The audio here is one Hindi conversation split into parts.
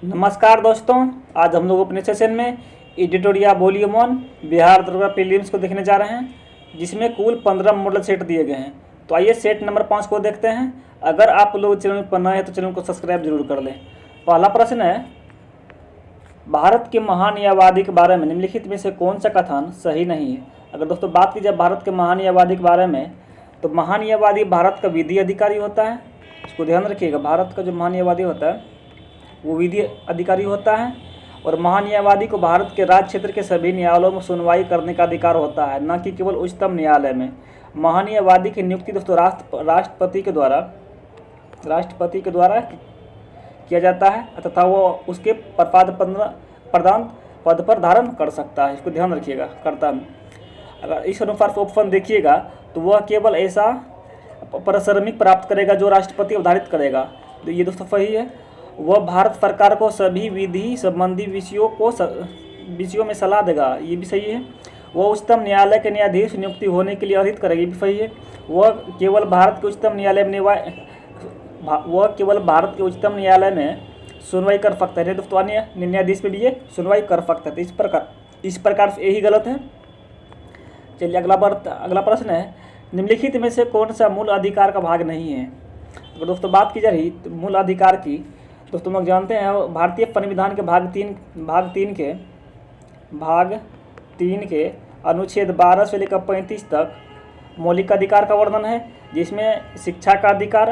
नमस्कार दोस्तों, आज हम लोग अपने सेशन में एडिटोरिया वॉल्यूम 1 बिहार दरोगा प्रीलिम्स को देखने जा रहे हैं, जिसमें कुल 15 मॉडल सेट दिए गए हैं। तो आइए सेट नंबर 5 को देखते हैं। अगर आप लोग चैनल पर नए हैं तो चैनल को सब्सक्राइब जरूर कर लें। पहला प्रश्न है, भारत के महान न्यायवादी के बारे में निम्नलिखित में से कौन सा कथन सही नहीं है। अगर दोस्तों बात की जाए भारत के महान न्यायवादी के बारे में, तो महान न्यायवादी भारत का विधि अधिकारी होता है। इसको ध्यान रखिएगा, भारत का जो महान न्यायवादी होता है वो विधि अधिकारी होता है, और महान्यायवादी को भारत के राज्य क्षेत्र के सभी न्यायालयों में सुनवाई करने का अधिकार होता है, न कि केवल उच्चतम न्यायालय में। महान्यायवादी की नियुक्ति दोस्तों राष्ट्रपति के द्वारा किया जाता है तथा वो उसके प्रधान पद पर धारण कर सकता है। इसको ध्यान रखिएगा, करता है। अगर इस अनुसार से ऑप्शन देखिएगा तो वह केवल ऐसा पारिश्रमिक प्राप्त करेगा जो राष्ट्रपति अवधारित करेगा। तो ये दोस्तों सही है। वह भारत सरकार को सभी विधि संबंधी विषयों में सलाह देगा, ये भी सही है। वह उच्चतम न्यायालय के न्यायाधीश नियुक्ति होने के लिए अधिक करेगा, ये भी सही है। वह केवल भारत के उच्चतम न्यायालय में सुनवाई कर सकता है। दोस्तों अन्य न्यायाधीश में भी ये सुनवाई कर सकता है। इस प्रकार से यही गलत है। चलिए अगला प्रश्न है, निम्नलिखित में से कौन सा मूल अधिकार का भाग नहीं है। अगर दोस्तों बात की जा रही तो मूल अधिकार की, दोस्तों लोग जानते हैं भारतीय संविधान के भाग तीन के अनुच्छेद 12 से लेकर 35 तक मौलिक अधिकार का वर्णन है, जिसमें शिक्षा का अधिकार,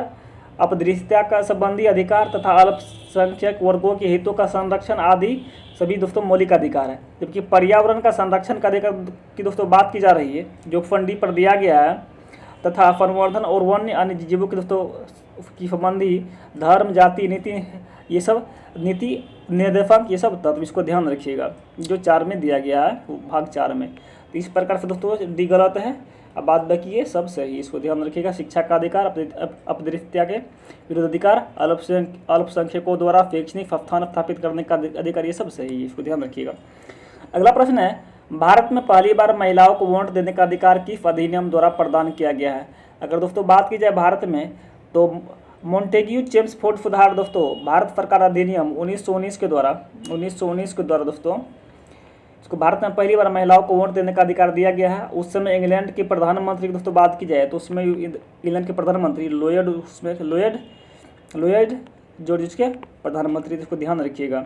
अपदृश्यता का संबंधी अधिकार तथा अल्पसंख्यक वर्गों के हितों का संरक्षण आदि सभी दोस्तों मौलिक अधिकार है। जबकि पर्यावरण का संरक्षण का अधिकार की दोस्तों बात की जा रही है, जो फंडी पर दिया गया है, तथा संवर्धन और वन्य अन्य जीवों के दोस्तों की संबंधी धर्म, जाति, नीति, ये सब नीति निर्देशांक, ये सब तत्व, इसको ध्यान रखिएगा, जो 4 में दिया गया है, भाग 4 में। तो इस प्रकार से दोस्तों डी गलत है, अब बात बाकी ये सब सही, इसको ध्यान रखिएगा। शिक्षा का अधिकार, अपदृश्यता के विरुद्ध अधिकार, अल्पसंख्यकों द्वारा शैक्षणिक संस्थान स्थापित करने का अधिकार, ये सब सही है, इसको ध्यान रखिएगा। अगला प्रश्न है, भारत में पहली बार महिलाओं को वोट देने का अधिकार किस अधिनियम द्वारा प्रदान किया गया है। अगर दोस्तों बात की जाए भारत में, तो मॉन्टेग्यू चेम्सफोर्ड सुधार दोस्तों भारत सरकार अधिनियम 1919 के द्वारा दोस्तों इसको भारत में पहली बार महिलाओं को वोट देने का अधिकार दिया गया है। उस समय इंग्लैंड के प्रधानमंत्री की दोस्तों बात की जाए तो उसमें इंग्लैंड के प्रधानमंत्री लोयड जॉर्ज के प्रधानमंत्री, इसको ध्यान रखिएगा।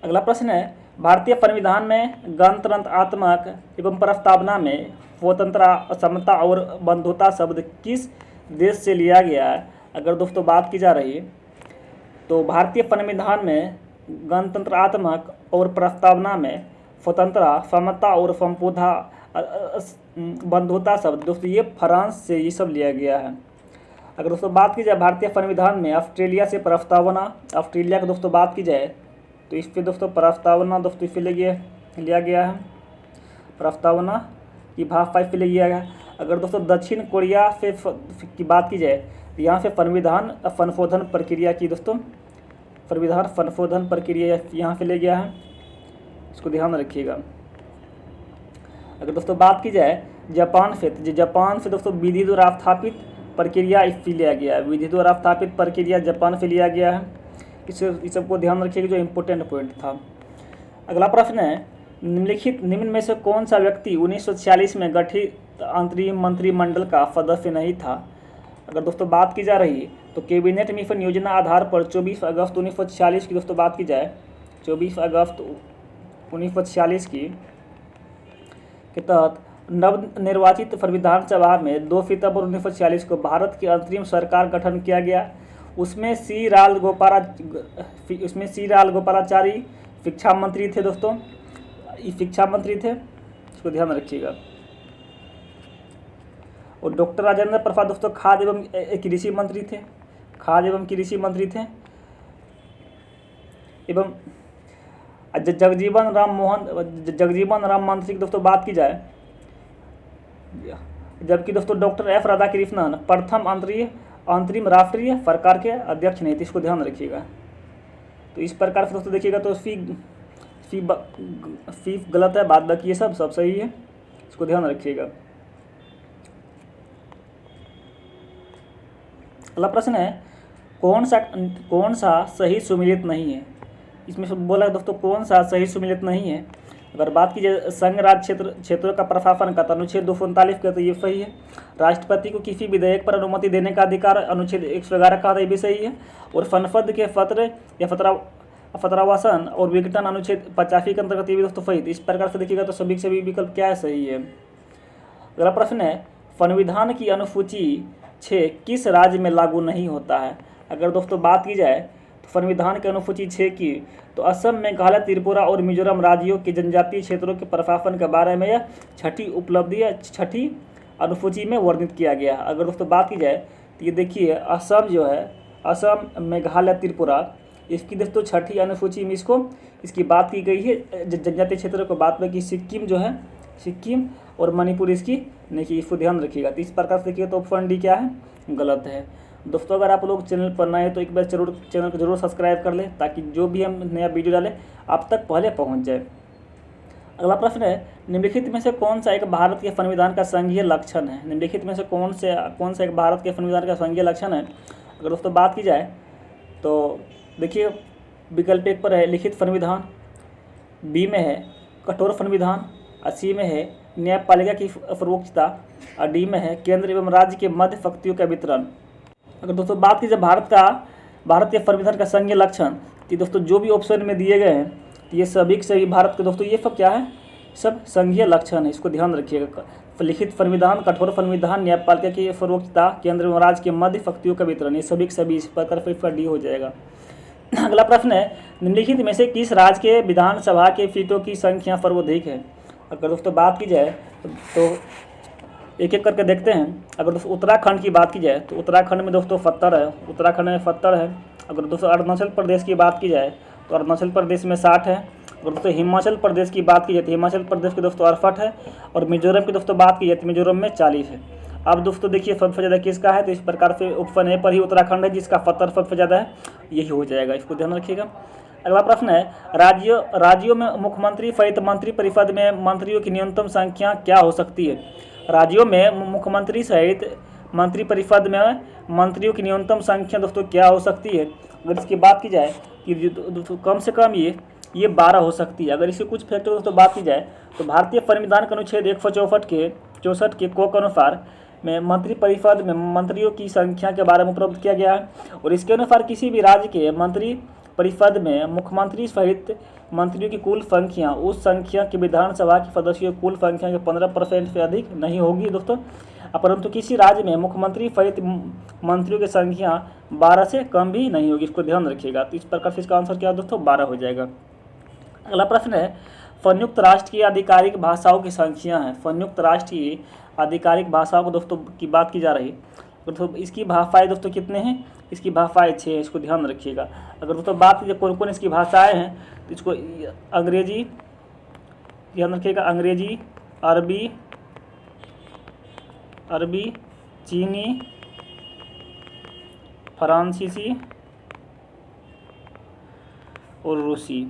अगला प्रश्न है, भारतीय संविधान में गणतंत्रात्मक एवं प्रस्तावना में स्वतंत्रता, समता और बंधुता शब्द किस देश से लिया गया है। अगर दोस्तों बात की जा रही है तो भारतीय संविधान में गणतंत्रात्मक और प्रस्तावना में स्वतंत्रता, समता और बंधुता शब्द दोस्तों ये फ्रांस से ये सब लिया गया है। अगर दोस्तों बात की जाए भारतीय संविधान में ऑस्ट्रेलिया से प्रस्तावना, ऑस्ट्रेलिया की दोस्तों बात की जाए तो इस पर दोस्तों प्रस्तावना दोस्तों इस लिया गया है, प्रस्तावना की भाषा इस पे लिया गया है। अगर दोस्तों दक्षिण कोरिया से की बात की जाए तो यहाँ से संविधान संशोधन प्रक्रिया की दोस्तों संविधान संशोधन प्रक्रिया यहाँ से ले गया है, इसको ध्यान रखिएगा। अगर दोस्तों बात की जाए जापान से दोस्तों विधि द्वारा स्थापित प्रक्रिया इससे लिया गया है, विधि द्वारा स्थापित प्रक्रिया जापान से लिया गया है। इस सबको ध्यान रखिएगा, जो इम्पोर्टेंट पॉइंट था। अगला प्रश्न है, निम्न में से कौन सा व्यक्ति 1946 में गठित अंतरिम मंत्रिमंडल का सदस्य नहीं था। अगर दोस्तों बात की जा रही है तो कैबिनेट मिशन योजना आधार पर 24 अगस्त 1946 की दोस्तों बात की जाए, 24 अगस्त 1946 के तहत नवनिर्वाचित संविधान सभा में 2 सितंबर 1946 को भारत की अंतरिम सरकार गठन किया गया। उसमें सी राल गोपालाचारी शिक्षा मंत्री थे दोस्तों, शिक्षा मंत्री थे, इसको ध्यान रखिएगा। और डॉक्टर राजेंद्र प्रसाद दोस्तों खाद्य एवं कृषि मंत्री थे, एवं जगजीवन राम मंत्री की दोस्तों बात की जाए, जबकि दोस्तों डॉक्टर एफ राधाकृष्णन प्रथम अंतरिम राष्ट्रीय सरकार के अध्यक्ष नहीं थे, इसको ध्यान रखिएगा। तो इस प्रकार से दोस्तों देखिएगा तो सी गलत है, बाद बाकी ये सब सही है, इसको ध्यान रखिएगा। अगला प्रश्न है, कौन सा सही सुमिलित नहीं है। इसमें से बोला दोस्तों कौन सा सही सुमिलित नहीं है। अगर बात की जाए संघ राज्य क्षेत्रों का प्रशासन का, तो अनुच्छेद 239 का तो ये सही है। राष्ट्रपति को किसी विधेयक पर अनुमति देने का अधिकार अनुच्छेद 111 का, ये भी सही है। और संसद के पत्र या पत्रावासन और विघटन अनुच्छेद 85 के अंतर्गत ये भी दोस्तों सही। इस प्रकार से देखिएगा तो सभी विकल्प क्या है, सही है। अगला प्रश्न है संविधान की अनुसूची 6 किस राज्य में लागू नहीं होता है। अगर दोस्तों बात की जाए तो संविधान की अनुसूची 6 की तो असम, मेघालय, त्रिपुरा और मिजोरम राज्यों के जनजातीय क्षेत्रों के प्रशासन के बारे में यह छठी उपलब्धि या छठी अनुसूची में वर्णित किया गया। अगर दोस्तों बात की जाए तो ये देखिए असम जो है, असम, मेघालय, त्रिपुरा, इसकी दोस्तों छठी अनुसूची में इसकी बात की गई है। जनजातीय क्षेत्रों को बात में कि सिक्किम जो है, सिक्किम और मणिपुर इसकी नहीं की, इसको ध्यान रखिएगा। तो इस प्रकार से देखिए तो ऑप्शन डी क्या है, गलत है। दोस्तों अगर आप लोग चैनल पर नए तो एक बार चैनल को जरूर सब्सक्राइब कर लें, ताकि जो भी हम नया वीडियो डालें आप तक पहले पहुंच जाए। अगला प्रश्न है निम्नलिखित में से कौन सा एक भारत के संविधान का संघीय लक्षण है। निम्नलिखित में से कौन सा एक भारत के संविधान का संघीय लक्षण है। अगर दोस्तों बात की जाए तो देखिए विकल्प 1 पर है लिखित संविधान, बी में है कठोर संविधान, सी में है न्यायपालिका की सर्वोच्चता और डी में है केंद्र एवं राज्य के मध्य शक्तियों का वितरण। अगर दोस्तों बात की जाए भारत के संविधान का संघीय लक्षण, तो दोस्तों जो भी ऑप्शन में दिए गए हैं तो ये सभी के सभी भारत के दोस्तों ये सब क्या है, सब संघीय लक्षण है, इसको ध्यान रखिएगा। लिखित संविधान, कठोर संविधान, न्यायपालिका की सर्वोच्चता, केंद्र एवं राज्य के मध्य शक्तियों का वितरण, ये सभी के सभी इस प्रकार फिर डी हो जाएगा। अगला प्रश्न है निम्नलिखित में से किस राज्य के विधानसभा के सीटों की संख्या सर्वाधिक है। अगर दोस्तों बात की जाए तो एक एक करके देखते हैं। अगर दोस्तों उत्तराखंड की बात की जाए तो उत्तराखंड में दोस्तों 70 है, उत्तराखंड में 70 है। अगर दोस्तों अरुणाचल प्रदेश की बात की जाए तो अरुणाचल प्रदेश में 60 है। अगर दोस्तों हिमाचल प्रदेश की बात की जाए तो हिमाचल प्रदेश के दोस्तों 68 है। और मिजोरम की दोस्तों बात की जाए तो मिजोरम में 40 है। अब दोस्तों देखिए सबसे ज़्यादा किसका है, तो इस प्रकार से ऑप्शन ए पर ही उत्तराखंड है जिसका 70 सबसे ज़्यादा है, यही हो जाएगा, इसको ध्यान रखिएगा। अगला प्रश्न है राज्यों में मुख्यमंत्री सहित मंत्रिपरिषद में मंत्रियों की न्यूनतम संख्या क्या हो सकती है। राज्यों में मुख्यमंत्री सहित मंत्रिपरिषद में मंत्रियों की न्यूनतम संख्या दोस्तों क्या हो सकती है। अगर इसकी बात की जाए कि कम से कम ये 12 हो सकती है। अगर इसके कुछ फैक्टर दोस्तों बात की जाए तो भारतीय संविधान के अनुच्छेद 164 के को अनुसार में मंत्रिपरिषद में मंत्रियों की संख्या के बारे में उपलब्ध किया गया है। और इसके अनुसार किसी भी राज्य के मंत्री परिषद में मुख्यमंत्री सहित मंत्रियों की कुल संख्या उस संख्या की विधानसभा के सदस्यों की कुल संख्या के 15% से अधिक नहीं होगी दोस्तों। परंतु किसी राज्य में मुख्यमंत्री सहित मंत्रियों की संख्या 12 से कम भी नहीं होगी, इसको ध्यान रखिएगा। तो इस प्रकार से इसका आंसर क्या है दोस्तों, 12 हो जाएगा। अगला प्रश्न है संयुक्त राष्ट्र की आधिकारिक भाषाओं की संख्या है। संयुक्त राष्ट्र की आधिकारिक भाषाओं को दोस्तों की बात की जा रही है, तो इसकी भाषाएं दोस्तों कितने हैं, इसकी भाषाएं 6 है, इसको ध्यान रखिएगा। अगर दोस्तों बात कीजिए कौन कौन इसकी भाषाएं हैं तो इसको अंग्रेजी ध्यान रखिएगा, अंग्रेजी, अरबी, चीनी, फ्रांसीसी और रूसी,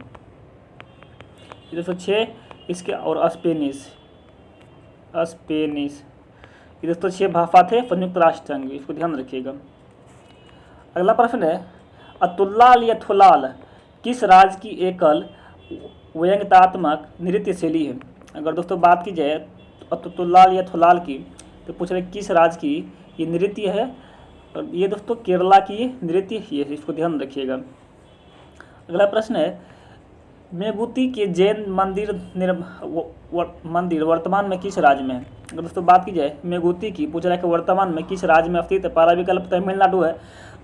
ये दोस्तों 6 इसके, और स्पेनिश ये दोस्तों 6 भाषा थे संयुक्त राष्ट्र संघ, इसको ध्यान रखिएगा। अगला प्रश्न है अतुल्लाल या थुलाल किस राज्य की एकल व्यंग्यात्मक नृत्य शैली है। अगर दोस्तों बात की जाए अतुल्लाल या थुलाल की तो पूछ रहे किस राज्य की ये नृत्य है, और ये दोस्तों केरला की नृत्य ये है, इसको ध्यान रखिएगा। अगला प्रश्न है मेगुती के जैन मंदिर वर्तमान में किस राज्य में है। अगर दोस्तों बात की जाए मेगुती की, पूछ रहा है कि वर्तमान में किस राज्य में स्थित है। पहला विकल्प तमिलनाडु है,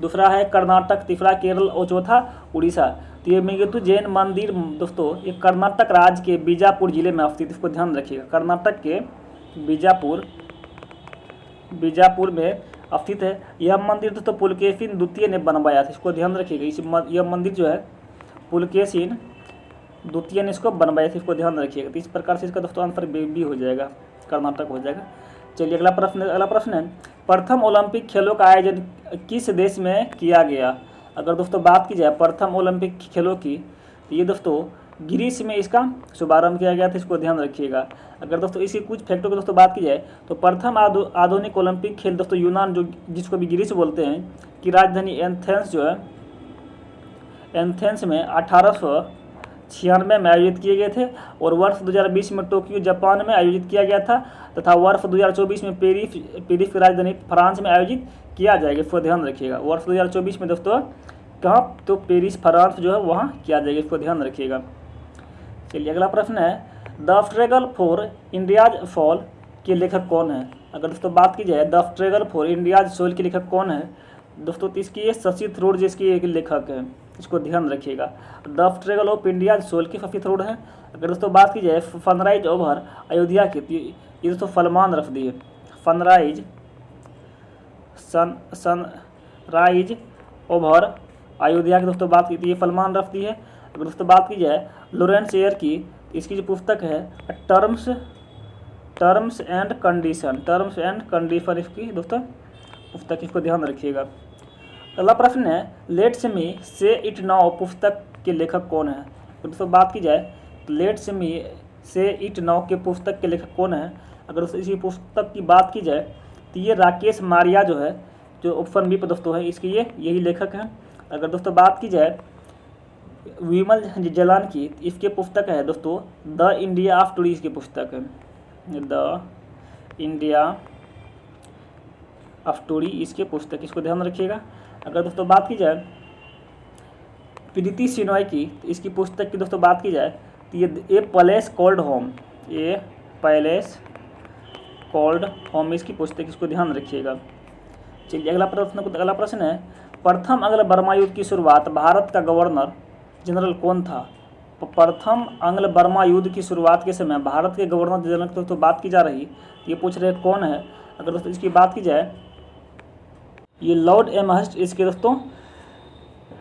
दूसरा है कर्नाटक, तीसरा केरल और चौथा उड़ीसा। तो ये मेगुती जैन मंदिर दोस्तों ये कर्नाटक राज्य के बीजापुर जिले में स्थित, इसको ध्यान रखिएगा। कर्नाटक के बीजापुर में स्थित है। यह मंदिर दोस्तों पुलकेशिन द्वितीय ने बनवाया था, इसको ध्यान रखिएगा। यह मंदिर जो है पुलकेशिन द्वितीय ने इसको बनवाया था, इसको ध्यान रखिएगा। तो इस प्रकार से इसका दोस्तों आंसर बी हो जाएगा, कर्नाटक हो जाएगा। चलिए अगला प्रश्न है प्रथम ओलंपिक खेलों का आयोजन किस देश में किया गया। अगर दोस्तों बात की जाए प्रथम ओलंपिक खेलों की तो ये दोस्तों ग्रीस में इसका शुभारंभ किया गया था, इसको ध्यान रखिएगा। अगर दोस्तों इसी कुछ फैक्टों की दोस्तों बात की जाए तो प्रथम आधुनिक ओलंपिक खेल दोस्तों यूनान, जो जिसको भी ग्रीस बोलते हैं, की राजधानी एथेंस जो है, एथेंस में 1896 में आयोजित किए गए थे। और वर्ष 2020 में टोक्यो जापान में आयोजित किया गया था, तथा वर्ष 2024 में पेरिस की राजधानी फ्रांस में आयोजित किया जाएगा, इसको ध्यान रखिएगा। वर्ष 2024 में दोस्तों कहाँ, तो पेरिस फ्रांस जो है वहाँ किया जाएगा, इसको ध्यान रखिएगा। चलिए अगला प्रश्न है, the struggle for India's fall के लेखक कौन है? अगर दोस्तों बात की जाए the struggle for India's soul के लेखक कौन है दोस्तों, तो इसकी ये शशि थरूर जिसकी एक लेखक है, इसको ध्यान रखिएगा। The struggle of India's soul के शशि थरूर है। अगर दोस्तों बात की जाए सनराइज ओवर अयोध्या की, ये दोस्तों सलमान रश्दी है। सनराइज ओवर अयोध्या की दोस्तों बात की थी, ये सलमान रश्दी है। अगर दोस्तों बात की जाए लॉरेंस एयर की, इसकी जो पुस्तक है टर्म्स एंड कंडीशन इसकी दोस्तों पुस्तक, इसको ध्यान रखिएगा। अगला प्रश्न है, लेट्स मी से इट नाउ पुस्तक के लेखक कौन है? तो दोस्तों बात की जाए तो लेट्स मी से इट नाउ के पुस्तक के लेखक कौन है? अगर दोस्तों इसी पुस्तक की बात की जाए तो ये राकेश मारिया जो है, जो ऑप्शन बी पर दोस्तों है, इसके ये यही लेखक हैं। अगर दोस्तों बात की जाए विमल जलान की, इसके पुस्तक है दोस्तों द इंडिया ऑफ टूरी, इसकी पुस्तक है द इंडिया ऑफ टूरी, इसके पुस्तक, इसको ध्यान रखिएगा। अगर दोस्तों बात की जाए प्रीति सिनॉय की, तो इसकी पुस्तक की दोस्तों बात की जाए तो ये ए पैलेस कॉल्ड होम, इसकी पुस्तक, इसको ध्यान रखिएगा। चलिए अगला प्रश्न है, प्रथम आंग्ल बर्मा युद्ध की शुरुआत भारत का गवर्नर जनरल कौन था? प्रथम आंग्ल बर्मा युद्ध की शुरुआत के समय भारत के गवर्नर जनरल की दोस्तों बात की जा रही, ये पूछ रहे कौन है? अगर दोस्तों इसकी बात की जाए ये लॉर्ड एमहर्स्ट, इसके दोस्तों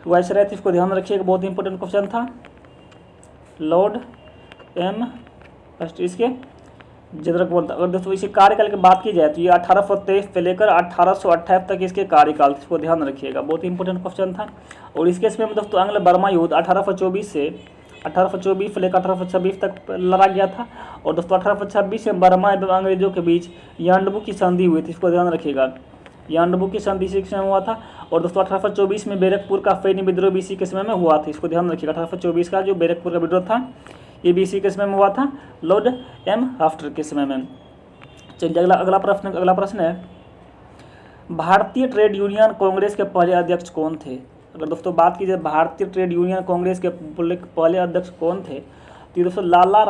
वाइसराय थे, इसको ध्यान रखिएगा, बहुत इंपॉर्टेंट क्वेश्चन था। लॉर्ड एमहर्स्ट इसके जनरल बोलता। अगर दोस्तों इसी कार्यकाल की बात की जाए तो ये 1823 से लेकर 1828 तक इसके कार्यकाल, इसको ध्यान रखिएगा, बहुत इंपॉर्टेंट क्वेश्चन था। और इसके समय में दोस्तों आंग्ल बर्मा युद्ध 1824 से लेकर 1826 तक लड़ा गया था। और दोस्तों 1826 में बर्मा एवं अंग्रेजों के बीच यांडबू की संधि हुई थी, इसको ध्यान रखिएगा। यांडबू की संधि इसी के समय हुआ था। और दोस्तों 1824 में बैरकपुर का फैनी विद्रोह भी इसी के समय में हुआ था, इसको ध्यान रखिएगा। 1824 का जो बैरकपुर का विद्रोह था ये भी इसी के समय में हुआ था, लॉर्ड एमहर्स्ट के समय में। चलिए अगला प्रश्न है, भारतीय ट्रेड यूनियन कांग्रेस के पहले अध्यक्ष कौन थे? अगर दोस्तों बात की जाए भारतीय ट्रेड यूनियन कांग्रेस के पहले अध्यक्ष कौन थे, तो दोस्तों लाला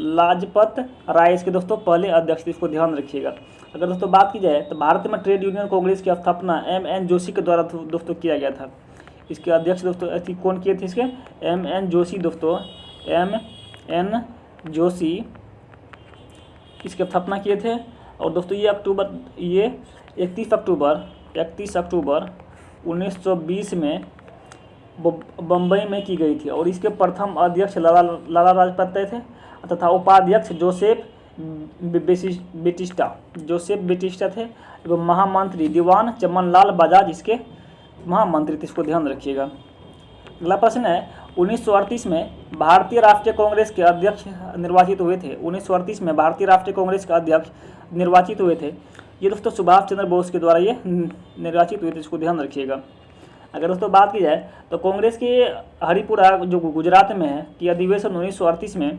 लाजपत राय इसके दोस्तों पहले अध्यक्ष, इसको ध्यान रखिएगा। अगर दोस्तों बात की जाए तो भारत में ट्रेड यूनियन कांग्रेस की स्थापना M.N. जोशी के द्वारा दोस्तों किया गया था। इसके अध्यक्ष दोस्तों कौन किए थे? इसके M.N. जोशी दोस्तों, M.N. जोशी इसकी स्थापना किए थे। और दोस्तों ये 31 अक्टूबर 1920 में बम्बई में की गई थी। और इसके प्रथम अध्यक्ष लाला लाजपत राय थे, तथा उपाध्यक्ष जोसेफ बेटिस्टा थे, एवं महामंत्री दीवान चमनलाल बजाज इसके महामंत्री थे, इसको ध्यान रखिएगा। अगला प्रश्न है, 1938 में भारतीय राष्ट्रीय कांग्रेस के अध्यक्ष निर्वाचित हुए थे। 1938 में भारतीय राष्ट्रीय कांग्रेस के अध्यक्ष निर्वाचित हुए थे, ये दोस्तों सुभाष चंद्र बोस के द्वारा ये निर्वाचित हुए थे, इसको ध्यान रखिएगा। अगर दोस्तों बात की जाए तो कांग्रेस के हरिपुरा जो गुजरात में है कि अधिवेशन 1938 में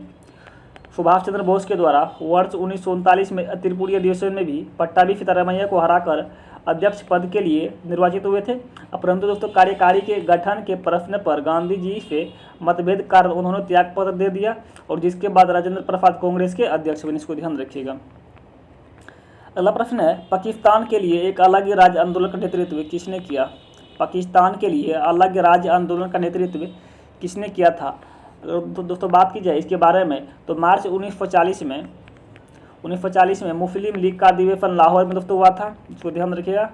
सुभाष चंद्र बोस के द्वारा वर्ष 1939 में त्रिपुरी अधिवेशन में भी पट्टाभी सीतारामैया को हराकर अध्यक्ष पद के लिए निर्वाचित हुए थे। परंतु दोस्तों कार्यकारी के गठन के प्रश्न पर गांधी जी से मतभेद कारण उन्होंने त्यागपत्र दे दिया, और जिसके बाद राजेंद्र प्रसाद कांग्रेस के अध्यक्ष बने, इसको ध्यान रखिएगा। अगला प्रश्न है, पाकिस्तान के लिए एक अलग राज्य आंदोलन का नेतृत्व किसने किया? पाकिस्तान के लिए अलग राज्य आंदोलन का नेतृत्व किसने किया था? तो दोस्तों बात की जाए इसके बारे में तो मार्च 1940 में मुस्लिम लीग का अधिवेशन लाहौर में दोस्तों हुआ था, इसको ध्यान रखिएगा,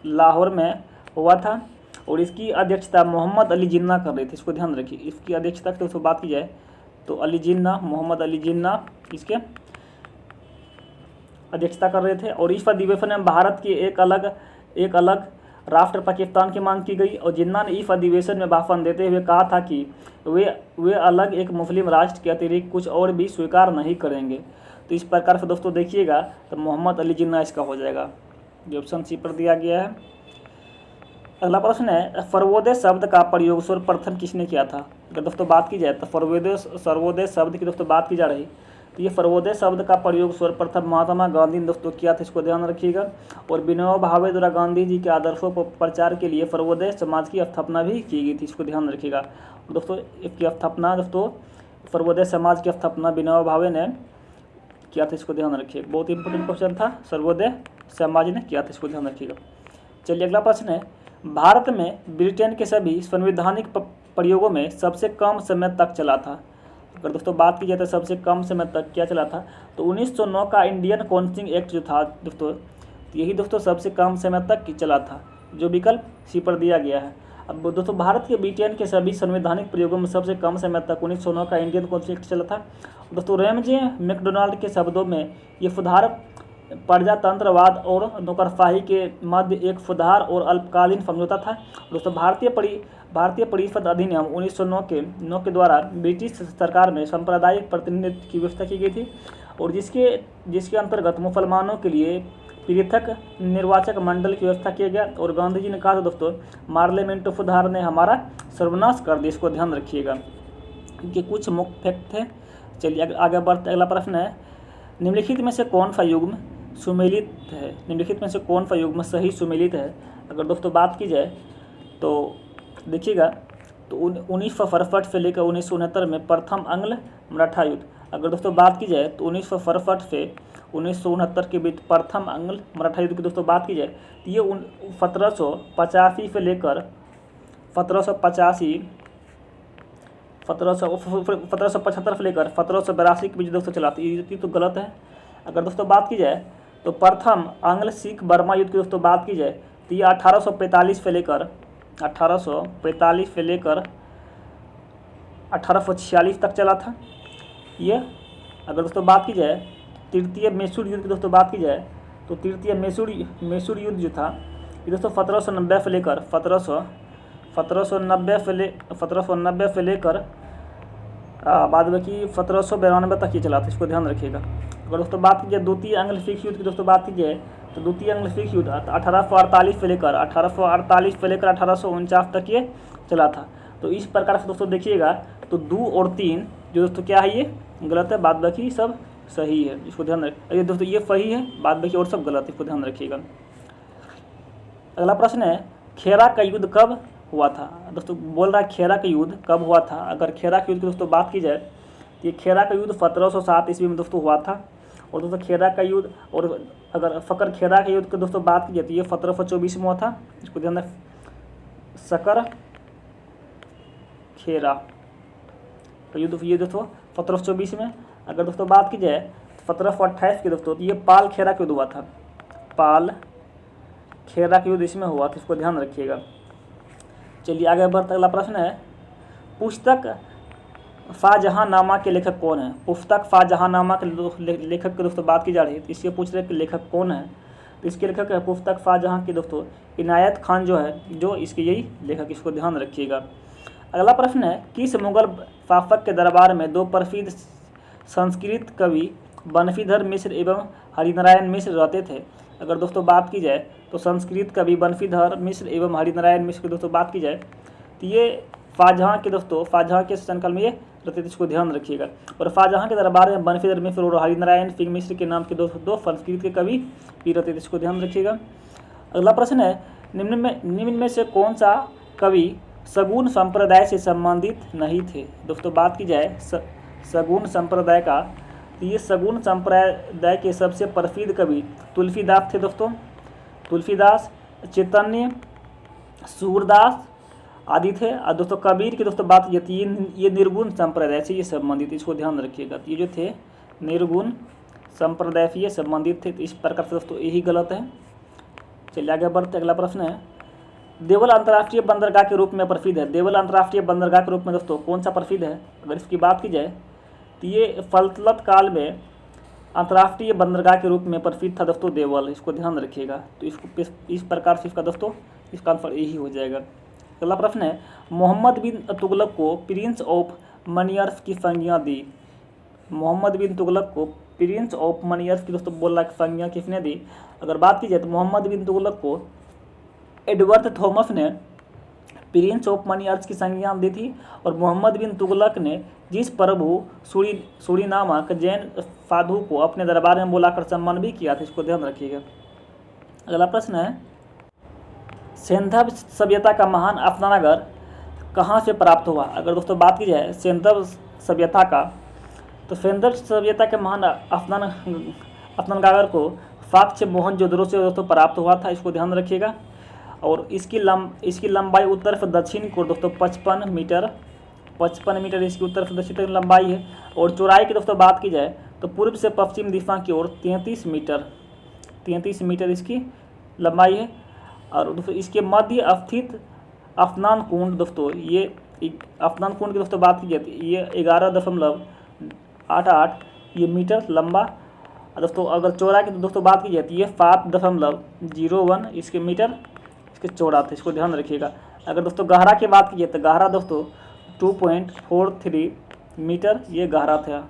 लाहौर में हुआ था। और इसकी अध्यक्षता मोहम्मद अली जिन्ना कर रहे थे, इसको ध्यान रखिए। इसकी अध्यक्षता की दोस्तों बात की जाए तो मोहम्मद अली जिन्ना इसके अध्यक्षता कर रहे थे। और इस अधिवेशन में भारत की एक अलग राष्ट्र पाकिस्तान की मांग की गई और जिन्ना ने इस अधिवेशन में भाषण देते हुए कहा था कि वे अलग एक मुस्लिम राष्ट्र के अतिरिक्त कुछ और भी स्वीकार नहीं करेंगे। तो इस प्रकार से दोस्तों देखिएगा तो मोहम्मद अली जिन्ना इसका हो जाएगा, जो ऑप्शन सी पर दिया गया है। अगला प्रश्न है, सर्वोदय शब्द का प्रयोग सर्वप्रथम किसने किया था? अगर दोस्तों बात की जाए तो सर्वोदय शब्द की दोस्तों बात की जा रही, तो ये सर्वोदय शब्द का प्रयोग सर्वप्रथम महात्मा गांधी ने दोस्तों किया था, इसको ध्यान रखिएगा। और विनोबा भावे द्वारा गांधी जी के आदर्शों को प्रचार के लिए सर्वोदय समाज की स्थापना भी की गई थी, इसको ध्यान रखिएगा। दोस्तों इसकी स्थापना दोस्तों सर्वोदय समाज की स्थापना विनोबा भावे ने किया था, इसको ध्यान रखिए। बहुत इंपॉर्टेंट क्वेश्चन था, सर्वोदय समाज ने किया था, इसको ध्यान रखिएगा। चलिए अगला प्रश्न है, भारत में ब्रिटेन के सभी संवैधानिक प्रयोगों में सबसे कम समय तक चला था। अगर दोस्तों बात की जाए तो सबसे कम समय तक क्या चला था, तो 1909 का इंडियन काउंसिल एक्ट जो था दोस्तों, यही दोस्तों सबसे कम समय तक चला था, जो विकल्प सी पर दिया गया है। अब दोस्तों भारत के ब्रिटेन के सभी संवैधानिक प्रयोगों में सबसे कम समय तक 1909 का इंडियन काउंसिल एक्ट चला था। दोस्तों रैमजे मैकडोनाल्ड के शब्दों में ये सुधार प्रजातंत्रवाद और नौकरशाही के मध्य एक सुधार और अल्पकालीन समझौता था। दोस्तों भारतीय परिषद अधिनियम 1909 के द्वारा ब्रिटिश सरकार में सांप्रदायिक प्रतिनिधित्व की व्यवस्था की गई थी और जिसके अंतर्गत मुसलमानों के लिए पृथक निर्वाचक मंडल की व्यवस्था किया गया। और गांधी जी ने कहा था दोस्तों, पार्लियामेंट सुधार ने हमारा सर्वनाश कर दिया, इसको ध्यान रखिएगा। इनके कुछ मुख्य फैक्ट थे। चलिए आगे बढ़ते, अगला प्रश्न है, निम्नलिखित में से कौन सा युग्म सुमेलित है? निम्नलिखित में से कौन सा युग्म सही सुमेलित है? अगर दोस्तों बात की जाए तो देखिएगा, तो 1967 से लेकर 1969 में प्रथम आंग्ल मराठा युद्ध। अगर दोस्तों बात की जाए तो 1967 से 1969 के बीच प्रथम आंग्ल मराठा युद्ध की दोस्तों बात की जाए तो ये 1785 से लेकर 1775 से लेकर 1782 के बीच दोस्तों चला था। ये तो गलत है। अगर दोस्तों बात की जाए तो प्रथम आंग्ल सिख बर्मा युद्ध की दोस्तों बात की जाए तो ये 1845 से लेकर 1846 तक चला था ये। अगर दोस्तों बात की जाए तृतीय मैसूर युद्ध की दोस्तों बात की जाए तो तृतीय मैसूर युद्ध जो था ये दोस्तों 1790 से लेकर 1790 से लेकर बाद में कि 1792 तक ये चला था, इसको ध्यान रखिएगा। अगर दोस्तों बात की जाए द्वितीय आंग्ल सिख युद्ध की दोस्तों बात की जाए तो द्वितीय आंग्ल सिख युद्ध 1848 से लेकर 1849 तक ये चला था। तो इस प्रकार से दोस्तों देखिएगा तो 2 और 3 जो दोस्तों क्या है ये गलत है, बाद बाकी सब सही है, इसको ध्यान रखिए। ये दोस्तों ये सही है, बाद बाकी और सब गलत है, इसको ध्यान रखिएगा। अगला प्रश्न है, खेरा का युद्ध कब हुआ था? दोस्तों बोल रहा है खेरा का युद्ध कब हुआ था। अगर खेरा के युद्ध की दोस्तों बात की जाए तो ये खेरा का युद्ध 1707 ईस्वी में दोस्तों हुआ था। और दोस्तों खेरा का युद्ध, और अगर फकर खेरा के युद्ध की दोस्तों बात की जाए तो ये 1724 में हुआ था, इसको ध्यान रख। सकर खेरा का युद्ध ये दोस्तों 1724 में। अगर दोस्तों बात की जाए 1728 के दोस्तों तो ये पाल खेरा का युद्ध हुआ था, पाल खेरा का युद्ध इसमें हुआ था, इसको ध्यान रखिएगा। चलिए आगे बढ़ते, अगला प्रश्न है, पुस्तक शाहजहांनामा के लेखक कौन है? पुस्तक शाहजहांनामा के लेखक की दोस्तों बात की जा रही है, इससे पूछ रहे कि लेखक कौन है। तो इसके लेखक है पुस्तक शाहजहां की दोस्तों इनायत खान जो है, जो इसके यही लेखक, इसको ध्यान रखिएगा। अगला प्रश्न है, किस मुगल शासक के दरबार में 2 प्रसिद्ध संस्कृत कवि बंशीधर मिश्र एवं हरिनारायण मिश्र रहते थे? अगर दोस्तों बात की जाए तो संस्कृत कवि बंशीधर मिश्र एवं हरिनारायण मिश्र की दोस्तों बात की जाए तो ये शाहजहां के शासनकाल में ये रहते थे, इसको ध्यान रखिएगा। और शाहजहां के दरबार में बंशीधर मिश्र और हरिनारायण सिंह मिश्र के नाम के दो संस्कृत के कवि भी रहते थे, इसको ध्यान रखिएगा। अगला प्रश्न है, निम्न में से कौन सा कवि सगुन संप्रदाय से संबंधित नहीं थे? दोस्तों बात की जाए सगुन संप्रदाय का तो ये सगुन संप्रदाय के सबसे प्रसिद्ध कवि तुलसीदास थे दोस्तों। तुलसीदास, चैतन्य, सूरदास आदि थे। और दोस्तों कबीर की दोस्तों बात की ये निर्गुण संप्रदाय से ये संबंधित, इसको ध्यान रखिएगा। ये जो थे निर्गुण संप्रदाय से ये संबंधित थे, तो इस प्रकार से दोस्तों यही गलत है। चलिए आगे बढ़ते, अगला प्रश्न है, देवल अंतर्राष्ट्रीय बंदरगाह के रूप में प्रसिद्ध है। देवल अंतर्राष्ट्रीय बंदरगाह के रूप में दोस्तों कौन सा प्रसिद्ध है? अगर इसकी बात की जाए तो ये सल्तनत काल में अंतर्राष्ट्रीय बंदरगाह के रूप में प्रसिद्ध था दोस्तों देवल, इसको ध्यान रखिएगा। तो इसको इस प्रकार से इसका दोस्तों इसका आंसर यही हो जाएगा। अगला प्रश्न है, मोहम्मद बिन तुगलक को प्रिंस ऑफ मनियर्स की संज्ञा दी। मोहम्मद बिन तुगलक को प्रिंस ऑफ मनियर्स की दोस्तों बोला की संज्ञा किसने दी? अगर बात की जाए तो मोहम्मद बिन तुगलक को एडवर्ड थॉमस ने प्रिंस ऑफ मनियर्स की संज्ञा दी थी, और मोहम्मद बिन तुगलक ने जिस प्रभु सूरी नामक जैन साधु को अपने दरबार में बुलाकर सम्मान भी किया था, इसको ध्यान रखिएगा। अगला प्रश्न है, सिंधव सभ्यता का महान अफनानगर कहाँ से प्राप्त हुआ? अगर दोस्तों बात की जाए सिंधव सभ्यता का, तो सिंधव सभ्यता के महान अफनानगर को साक्ष्य मोहनजोदड़ो से दोस्तों प्राप्त हुआ था, इसको ध्यान रखिएगा। और इसकी लंबाई उत्तर से दक्षिण को दोस्तों 55 मीटर इसकी उत्तर से दक्षिण तक लंबाई है। और चौड़ाई की दोस्तों बात की जाए तो पूर्व से पश्चिम दिशा की ओर 33 मीटर इसकी लंबाई है। और दोस्तों इसके मध्य स्थित स्नान कुंड दोस्तों, ये स्नान कुंड की दोस्तों बात की जाती है, ये 11.88 ये मीटर लंबा। दोस्तों अगर चौड़ाई की दोस्तों बात की जाती है 7.01 इसके मीटर इसके चौड़ा था, इसको ध्यान रखिएगा। अगर दोस्तों गहरा की बात की जाए तो गहरा दोस्तों 2.43 मीटर ये गहरा था।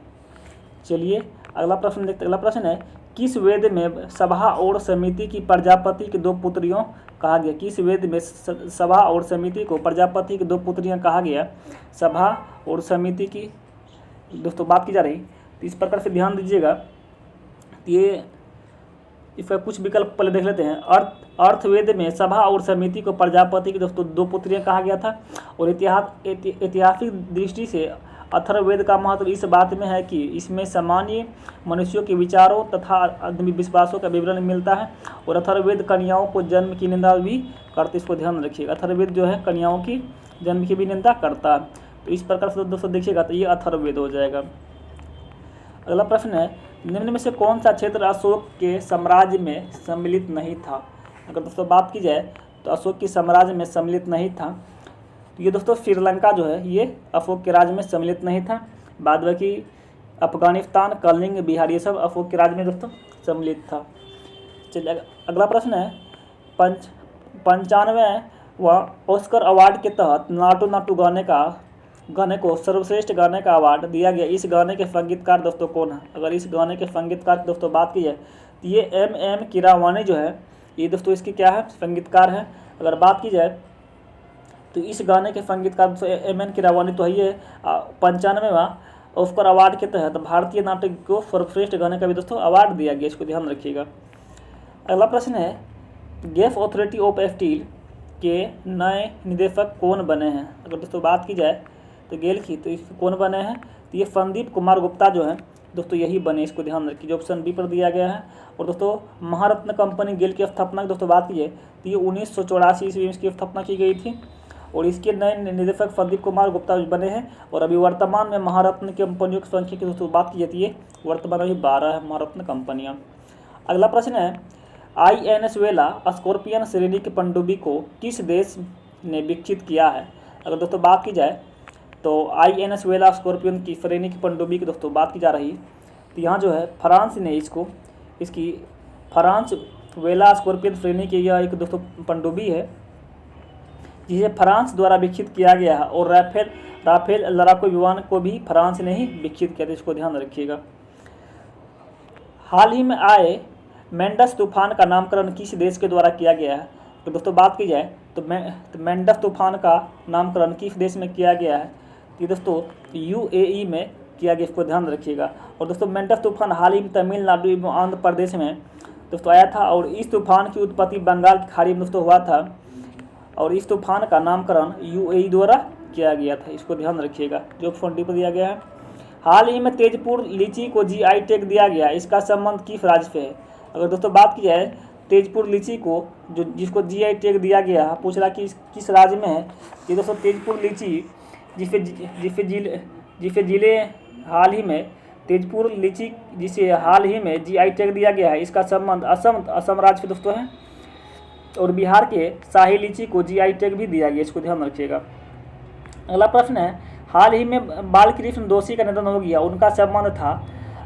चलिए अगला प्रश्न देखते। अगला प्रश्न है, किस वेद में सभा और समिति की प्रजापति की 2 पुत्रियों कहा गया? किस वेद में सभा और समिति को प्रजापति की 2 पुत्रियां कहा गया? सभा और समिति की दोस्तों बात की जा रही, तो इस प्रकार से ध्यान दीजिएगा। ये इसका कुछ विकल्प पहले देख लेते हैं। अर्थवेद में सभा और समिति को प्रजापति की दोस्तों 2 पुत्रियां कहा गया था। और ऐतिहासिक दृष्टि से अथर्ववेद का महत्व इस बात में है कि इसमें सामान्य मनुष्यों के विचारों तथा अंधविश्वासों का विवरण मिलता है। और अथर्ववेद कन्याओं को जन्म की निंदा भी करते, इसको ध्यान रखिएगा। अथर्ववेद जो है कन्याओं की जन्म की भी निंदा करता है, तो इस प्रकार से दोस्तों देखिएगा तो ये अथर्ववेद हो जाएगा। अगला प्रश्न है, निम्न में से कौन सा क्षेत्र अशोक के साम्राज्य में सम्मिलित नहीं था? अगर दोस्तों बात की जाए तो अशोक के साम्राज्य में सम्मिलित नहीं था, तो ये दोस्तों श्रीलंका जो है ये अशोक के राज्य में सम्मिलित नहीं था। बाद बाकी अफगानिस्तान, कलिंग, बिहार ये सब अशोक के राज्य में दोस्तों सम्मिलित था। चलिए अगला प्रश्न है, 95वां ऑस्कर अवार्ड के तहत नाटू नाटू गाने को सर्वश्रेष्ठ गाने का अवार्ड दिया गया। इस गाने के संगीतकार दोस्तों कौन है? अगर इस गाने के संगीतकार की दोस्तों बात की जाए तो ये M कीरावानी जो है ये दोस्तों इसकी क्या है? संगीतकार है। अगर बात की जाए तो इस गाने के संगीतकार दोस्तों M कीरावानी तो है। ये 95वां ऑस्कर अवार्ड के तहत भारतीय नाटक को सर्वश्रेष्ठ गाने का भी दोस्तों अवार्ड दिया गया, इसको ध्यान रखिएगा। अगला प्रश्न है, गैस अथॉरिटी ऑफ स्टील के नए निदेशक कौन बने हैं? अगर दोस्तों बात की जाए तो गेल की, तो इसके कौन बने हैं? तो ये संदीप कुमार गुप्ता जो है दोस्तों यही बने, इसको ध्यान रखिए, जो ऑप्शन बी पर दिया गया है। और दोस्तों महारत्न कंपनी गेल की स्थापना की दोस्तों बात की जाए तो ये 1984 ईस्वी में इसकी स्थापना की गई थी। और इसके नए निदेशक संदीप कुमार गुप्ता बने हैं। और अभी वर्तमान में महारत्न कंपनियों की संख्या की दोस्तों बात की जाती है, वर्तमान में 12 है महारत्न कंपनियाँ। अगला प्रश्न है, INS वेला स्कॉर्पियन श्रेणी की पनडुब्बी को किस देश ने विकसित किया है? अगर दोस्तों बात की जाए तो INS वेला स्कॉर्पियन की श्रेणी की पनडुब्बी की दोस्तों बात की जा रही, तो यहाँ जो है फ्रांस ने इसकी फ्रांस वेला स्कॉर्पियन श्रेणी की यह एक दोस्तों पनडुब्बी है जिसे फ्रांस द्वारा विकसित किया गया है। और राफेल लड़ाकू विमान को भी फ्रांस ने ही विकसित किया था, इसको ध्यान रखिएगा। हाल ही में आए मेंडस तूफान का नामकरण किस देश के द्वारा किया गया है? तो दोस्तों बात की जाए तो मेंडस तूफान का नामकरण किस देश में किया गया है? तो दोस्तों UAE में किया गया, इसको ध्यान रखिएगा। और दोस्तों मेंडस तूफान हाल ही में तमिलनाडु एवं आंध्र प्रदेश में दोस्तों आया था। और इस तूफान की उत्पत्ति बंगाल की खाड़ी में दोस्तों हुआ था। और इस तूफान का नामकरण UAE द्वारा किया गया था, इसको ध्यान रखिएगा, जो ऑप्शन डी पर दिया गया है। हाल ही में तेजपुर लीची को GI टैग दिया गया, इसका संबंध किस राज्य से है? अगर दोस्तों बात की जाए तेजपुर लीची को जिसको GI टैग दिया गया, पूछ रहा कि किस राज्य में है। ये दोस्तों तेजपुर लीची जिसे जिले हाल ही में तेजपुर लीची जिसे हाल ही में GI टैग दिया गया है, इसका संबंध असम राज्य के दोस्तों है। और बिहार के शाही लीची को GI टैग भी दिया गया, इसको ध्यान रखिएगा। अगला प्रश्न है, हाल ही में बालकृष्ण दोषी का निधन हो गया, उनका संबंध था।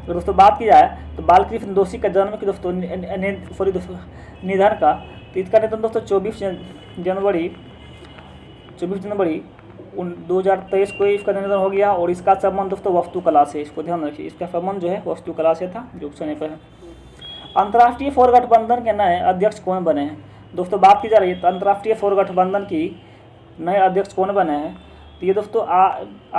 तो दोस्तों बात की जाए तो बालकृष्ण दोषी का जन्म की दोस्तों निधन का, तो इसका निधन दोस्तों 24 जनवरी 2023 को इसका निधन हो गया। और इसका संबंध दोस्तों वास्तुकला से, इसको ध्यान रखिए, इसका संबंध जो है वास्तुकला से था, जो ऑप्शन ए पर है। अंतर्राष्ट्रीय फोर गठबंधन के नए अध्यक्ष कौन बने हैं? दोस्तों बात की जा रही है तो अंतर्राष्ट्रीय फोर गठबंधन की नए अध्यक्ष कौन बने हैं? तो ये दोस्तों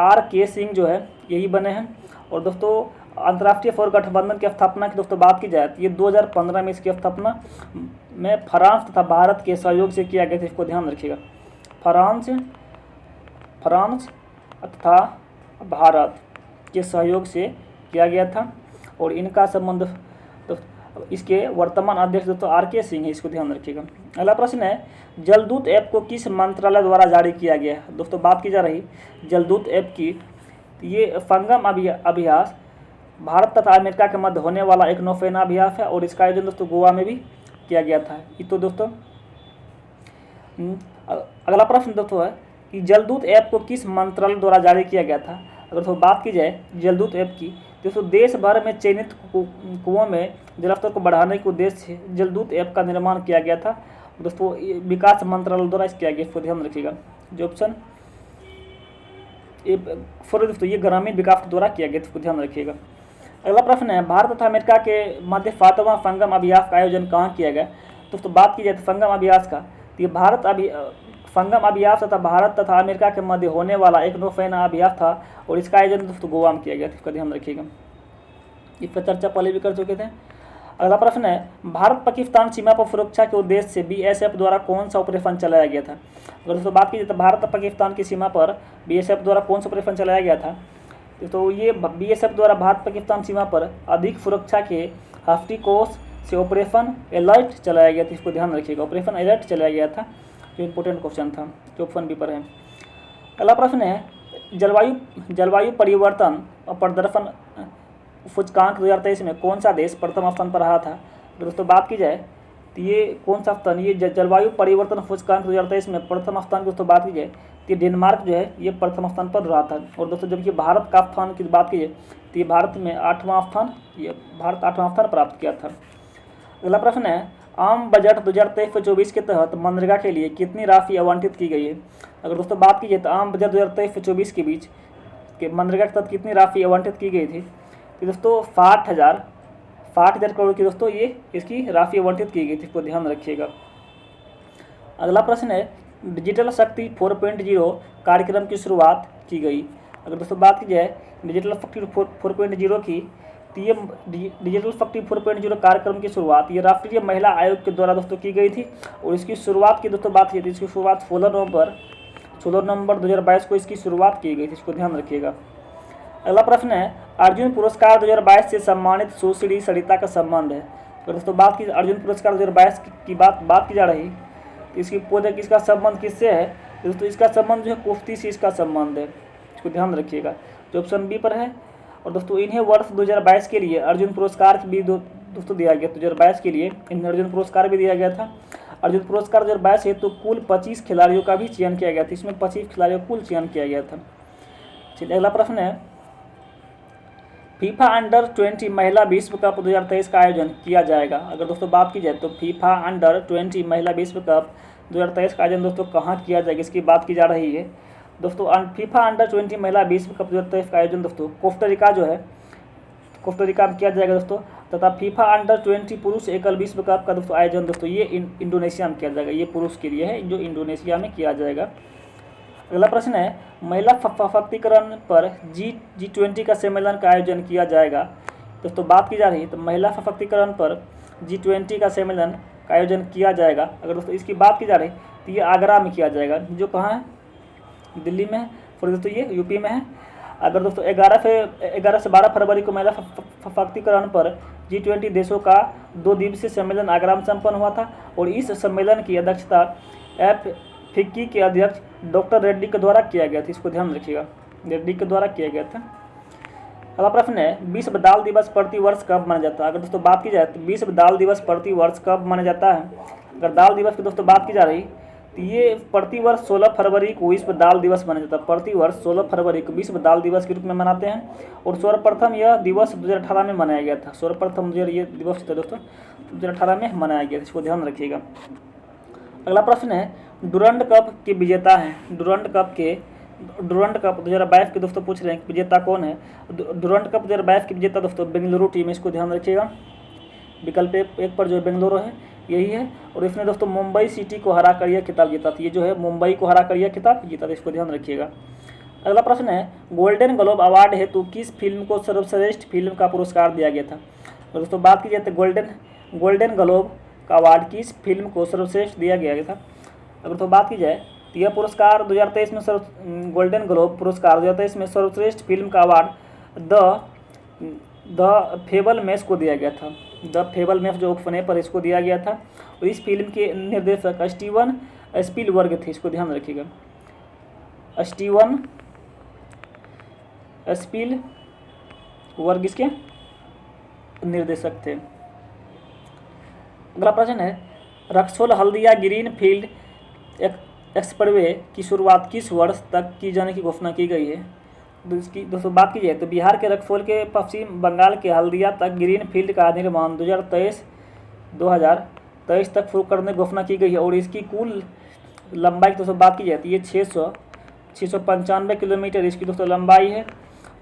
RK सिंह जो है यही बने हैं। और दोस्तों अंतर्राष्ट्रीय फोर गठबंधन की स्थापना की दोस्तों बात की जाए तो ये 2015 में इसकी स्थापना में फ्रांस तथा भारत के सहयोग से किया गया था, इसको ध्यान रखिएगा। फ्रांस तथा भारत के सहयोग से किया गया था। और इनका संबंध तो इसके वर्तमान अध्यक्ष दोस्तों RK सिंह है, इसको ध्यान रखिएगा। अगला प्रश्न है, जलदूत ऐप को किस मंत्रालय द्वारा जारी किया गया है? दोस्तों बात की जा रही जलदूत ऐप की, ये संगम अभ्यास भारत तथा अमेरिका के मध्य होने वाला एक नौसेना अभ्यास है। और इसका आयोजन दोस्तों गोवा में भी किया गया था। ये तो दोस्तों अगला प्रश्न दोस्तों है कि जलदूत ऐप को किस मंत्रालय द्वारा जारी किया गया था? अगर तो बात की जाए जलदूत ऐप की, दोस्तों देश भर में चयनित कुओं में जलस्तर को बढ़ाने के उद्देश्य से जलदूत ऐप का निर्माण किया गया था। दोस्तों विकास मंत्रालय द्वारा किया गया, इसको ध्यान रखिएगा। जो ऑप्शन दोस्तों ये ग्रामीण विकास द्वारा किया गया, इसको ध्यान रखिएगा। अगला प्रश्न है, भारत तथा अमेरिका के मध्य 7वां संगम अभ्यास का आयोजन कहाँ किया गया? दोस्तों बात की जाए तो संगम अभ्यास का, तो ये संगम अभ्यास तथा भारत तथा अमेरिका के मध्य होने वाला एक नौसेना अभ्यास था। और इसका आयोजन दोस्तों गोवा में किया गया था, इसका ध्यान रखिएगा। इस पर चर्चा पहले भी कर चुके थे। अगला प्रश्न है, भारत पाकिस्तान सीमा पर सुरक्षा के उद्देश्य से BSF द्वारा कौन सा ऑपरेशन चलाया गया था? अगर दोस्तों बात की जाए तो भारत और पाकिस्तान की सीमा पर BSF द्वारा कौन सा ऑपरेशन चलाया गया था? तो ये BSF द्वारा भारत पाकिस्तान सीमा पर अधिक सुरक्षा के दृष्टिकोण से ऑपरेशन अलर्ट चलाया गया था, इसको ध्यान रखिएगा। ऑपरेशन अलर्ट चलाया गया था, जो इंपॉर्टेंट क्वेश्चन था, जो ऑप्शन बी पर है। अगला प्रश्न है, जलवायु परिवर्तन और प्रदर्शन सूचकांक 2023 में कौन सा देश प्रथम स्थान पर रहा था? दोस्तों बात की जाए तो ये कौन सा स्थान, ये जलवायु परिवर्तन सूचकांक 2023 में प्रथम स्थान की दोस्तों बात की जाए तो डेनमार्क जो है ये प्रथम स्थान पर रहा था। और दोस्तों जबकि भारत का स्थान की बात की जाए तो ये भारत में 8वां स्थान, ये भारत 8वां स्थान प्राप्त किया था। अगला प्रश्न है, आम बजट 2023-24 के तहत मनरेगा के लिए कितनी राशि आवंटित की गई है? अगर दोस्तों बात की जाए तो आम बजट 2023-24 के बीच के मनरेगा के तहत कितनी राशि आवंटित की गई थी? तो दोस्तों 60,000 करोड़ की दोस्तों ये इसकी राशि आवंटित की गई थी, इसको ध्यान रखिएगा। अगला प्रश्न है, डिजिटल शक्ति 4.0 कार्यक्रम की शुरुआत की गई। अगर दोस्तों बात की जाए डिजिटल शक्ति 4.0 की, तो ये डिजिटल शक्ति 4.0 कार्यक्रम की शुरुआत ये राष्ट्रीय महिला आयोग के द्वारा दोस्तों की गई थी। और इसकी शुरुआत की दोस्तों बात की थी, इसकी शुरुआत 16 नवंबर 2022 को इसकी शुरुआत की गई थी, इसको ध्यान रखिएगा। अगला प्रश्न है, अर्जुन पुरस्कार 2022 से सम्मानित सुश्री सरिता का संबंध है। तो दोस्तों बात की अर्जुन पुरस्कार 2022 की बात की जा रही, तो इसकी पूछे किसका संबंध किससे है? दोस्तों इसका संबंध जो है कुश्ती से इसका संबंध है, इसको ध्यान रखिएगा, जो ऑप्शन बी पर है। और दोस्तों इन्हें वर्ष 2022 के लिए अर्जुन पुरस्कार भी दोस्तों दिया गया, 2022 के लिए इन्हें अर्जुन पुरस्कार भी दिया गया था। अर्जुन पुरस्कार 2022 हेतु कुल 25 खिलाड़ियों का भी चयन किया गया था, इसमें 25 खिलाड़ियों का कुल चयन किया गया था। चलिए अगला प्रश्न है, फीफा अंडर 20 महिला विश्व कप 2023 का आयोजन किया जाएगा। अगर दोस्तों बात की जाए तो फीफा अंडर 20 महिला विश्व कप 2023 का आयोजन दोस्तों कहाँ किया जाएगा, इसकी बात की जा रही है। दोस्तों फीफा अंडर 20 महिला विश्व कप 2023 का आयोजन दोस्तों कोस्टारिका जो है कोस्टारिका में किया जाएगा दोस्तों। तथा फीफा अंडर 20 पुरुष एकल विश्व कप का दोस्तों आयोजन दोस्तों ये इंडोनेशिया में किया जाएगा, ये पुरुष के लिए है जो इंडोनेशिया में किया जाएगा। अगला प्रश्न है, महिला सशक्तिकरण पर G20 का सम्मेलन का आयोजन किया जाएगा। दोस्तों बात की जा रही है तो महिला सशक्तिकरण पर G20 का सम्मेलन का आयोजन किया जाएगा। अगर दोस्तों इसकी बात की जा रही तो ये आगरा में किया जाएगा, जो कहाँ है, दिल्ली में है, फिर दोस्तों ये यूपी में है। अगर दोस्तों 11 से 12 फरवरी को महिला सशक्तिकरण पर G20 देशों का 2 दिवसीय सम्मेलन आगरा में संपन्न हुआ था। और इस सम्मेलन की अध्यक्षता फिक्की के अध्यक्ष डॉक्टर रेड्डी के द्वारा किया गया था, इसको ध्यान रखिएगा, रेड्डी के द्वारा किया गया था। अगला प्रश्न है, विश्व दाल दिवस प्रति वर्ष कब मनाया जाता है? अगर दोस्तों बात की जाए तो विश्व दाल दिवस प्रति वर्ष कब मनाया जाता है? अगर दाल दिवस की दोस्तों बात की जा रही तो ये प्रति वर्ष 16 फरवरी को विश्व दाल दिवस मनाया जाता है। प्रति वर्ष 16 फरवरी को विश्व दाल दिवस के रूप में मनाते हैं। और सर्वप्रथम यह दिवस 2018 में मनाया गया था। सर्वप्रथम ये दिवस था दोस्तों 2018 में मनाया गया था, इसको ध्यान रखिएगा। अगला प्रश्न है, डुरंड कप के विजेता हैं। डुरंड कप 2022 के दोस्तों पूछ रहे हैं विजेता कौन है। डुरंड कप 2022 के विजेता दोस्तों बेंगलुरु टीम, इसको ध्यान रखिएगा। विकल्प एक पर जो है बेंगलुरु है, यही है। और इसने दोस्तों मुंबई सिटी को हरा कर यह खिताब जीता था। ये जो है मुंबई को हरा कर यह खिताब जीता था, इसको ध्यान रखिएगा। अगला प्रश्न है गोल्डन ग्लोब अवार्ड हेतु किस फिल्म को सर्वश्रेष्ठ फिल्म का पुरस्कार दिया गया था। तो दोस्तों बात की जाए तो गोल्डन ग्लोब का अवार्ड किस फिल्म को सर्वश्रेष्ठ दिया गया था। अगर तो बात की जाए तो यह पुरस्कार 2023 में गोल्डन ग्लोब पुरस्कार 2023 में सर्वश्रेष्ठ फिल्म का अवार्ड द फेबलमैन्स को दिया गया था। द फेबलमैन्स जो फने पर इसको दिया गया था। और इस फिल्म के निर्देशक स्टीवन स्पीलबर्ग थे, इसको ध्यान रखिएगा। स्टीवन स्पीलबर्ग इसके निर्देशक थे। अगला प्रश्न है Raxaul Haldia green field expressway की शुरुआत किस वर्ष तक की जाने की घोषणा की गई है। तो इसकी दोस्तों बात की जाए तो बिहार के रक्सौल के पश्चिम बंगाल के हल्दिया तक ग्रीन फील्ड का निर्माण 2023 तक शुरू करने की घोषणा की गई है। और इसकी कुल लंबाई की दोस्तों बात की जाती है 695 किलोमीटर इसकी दोस्तों लंबाई है।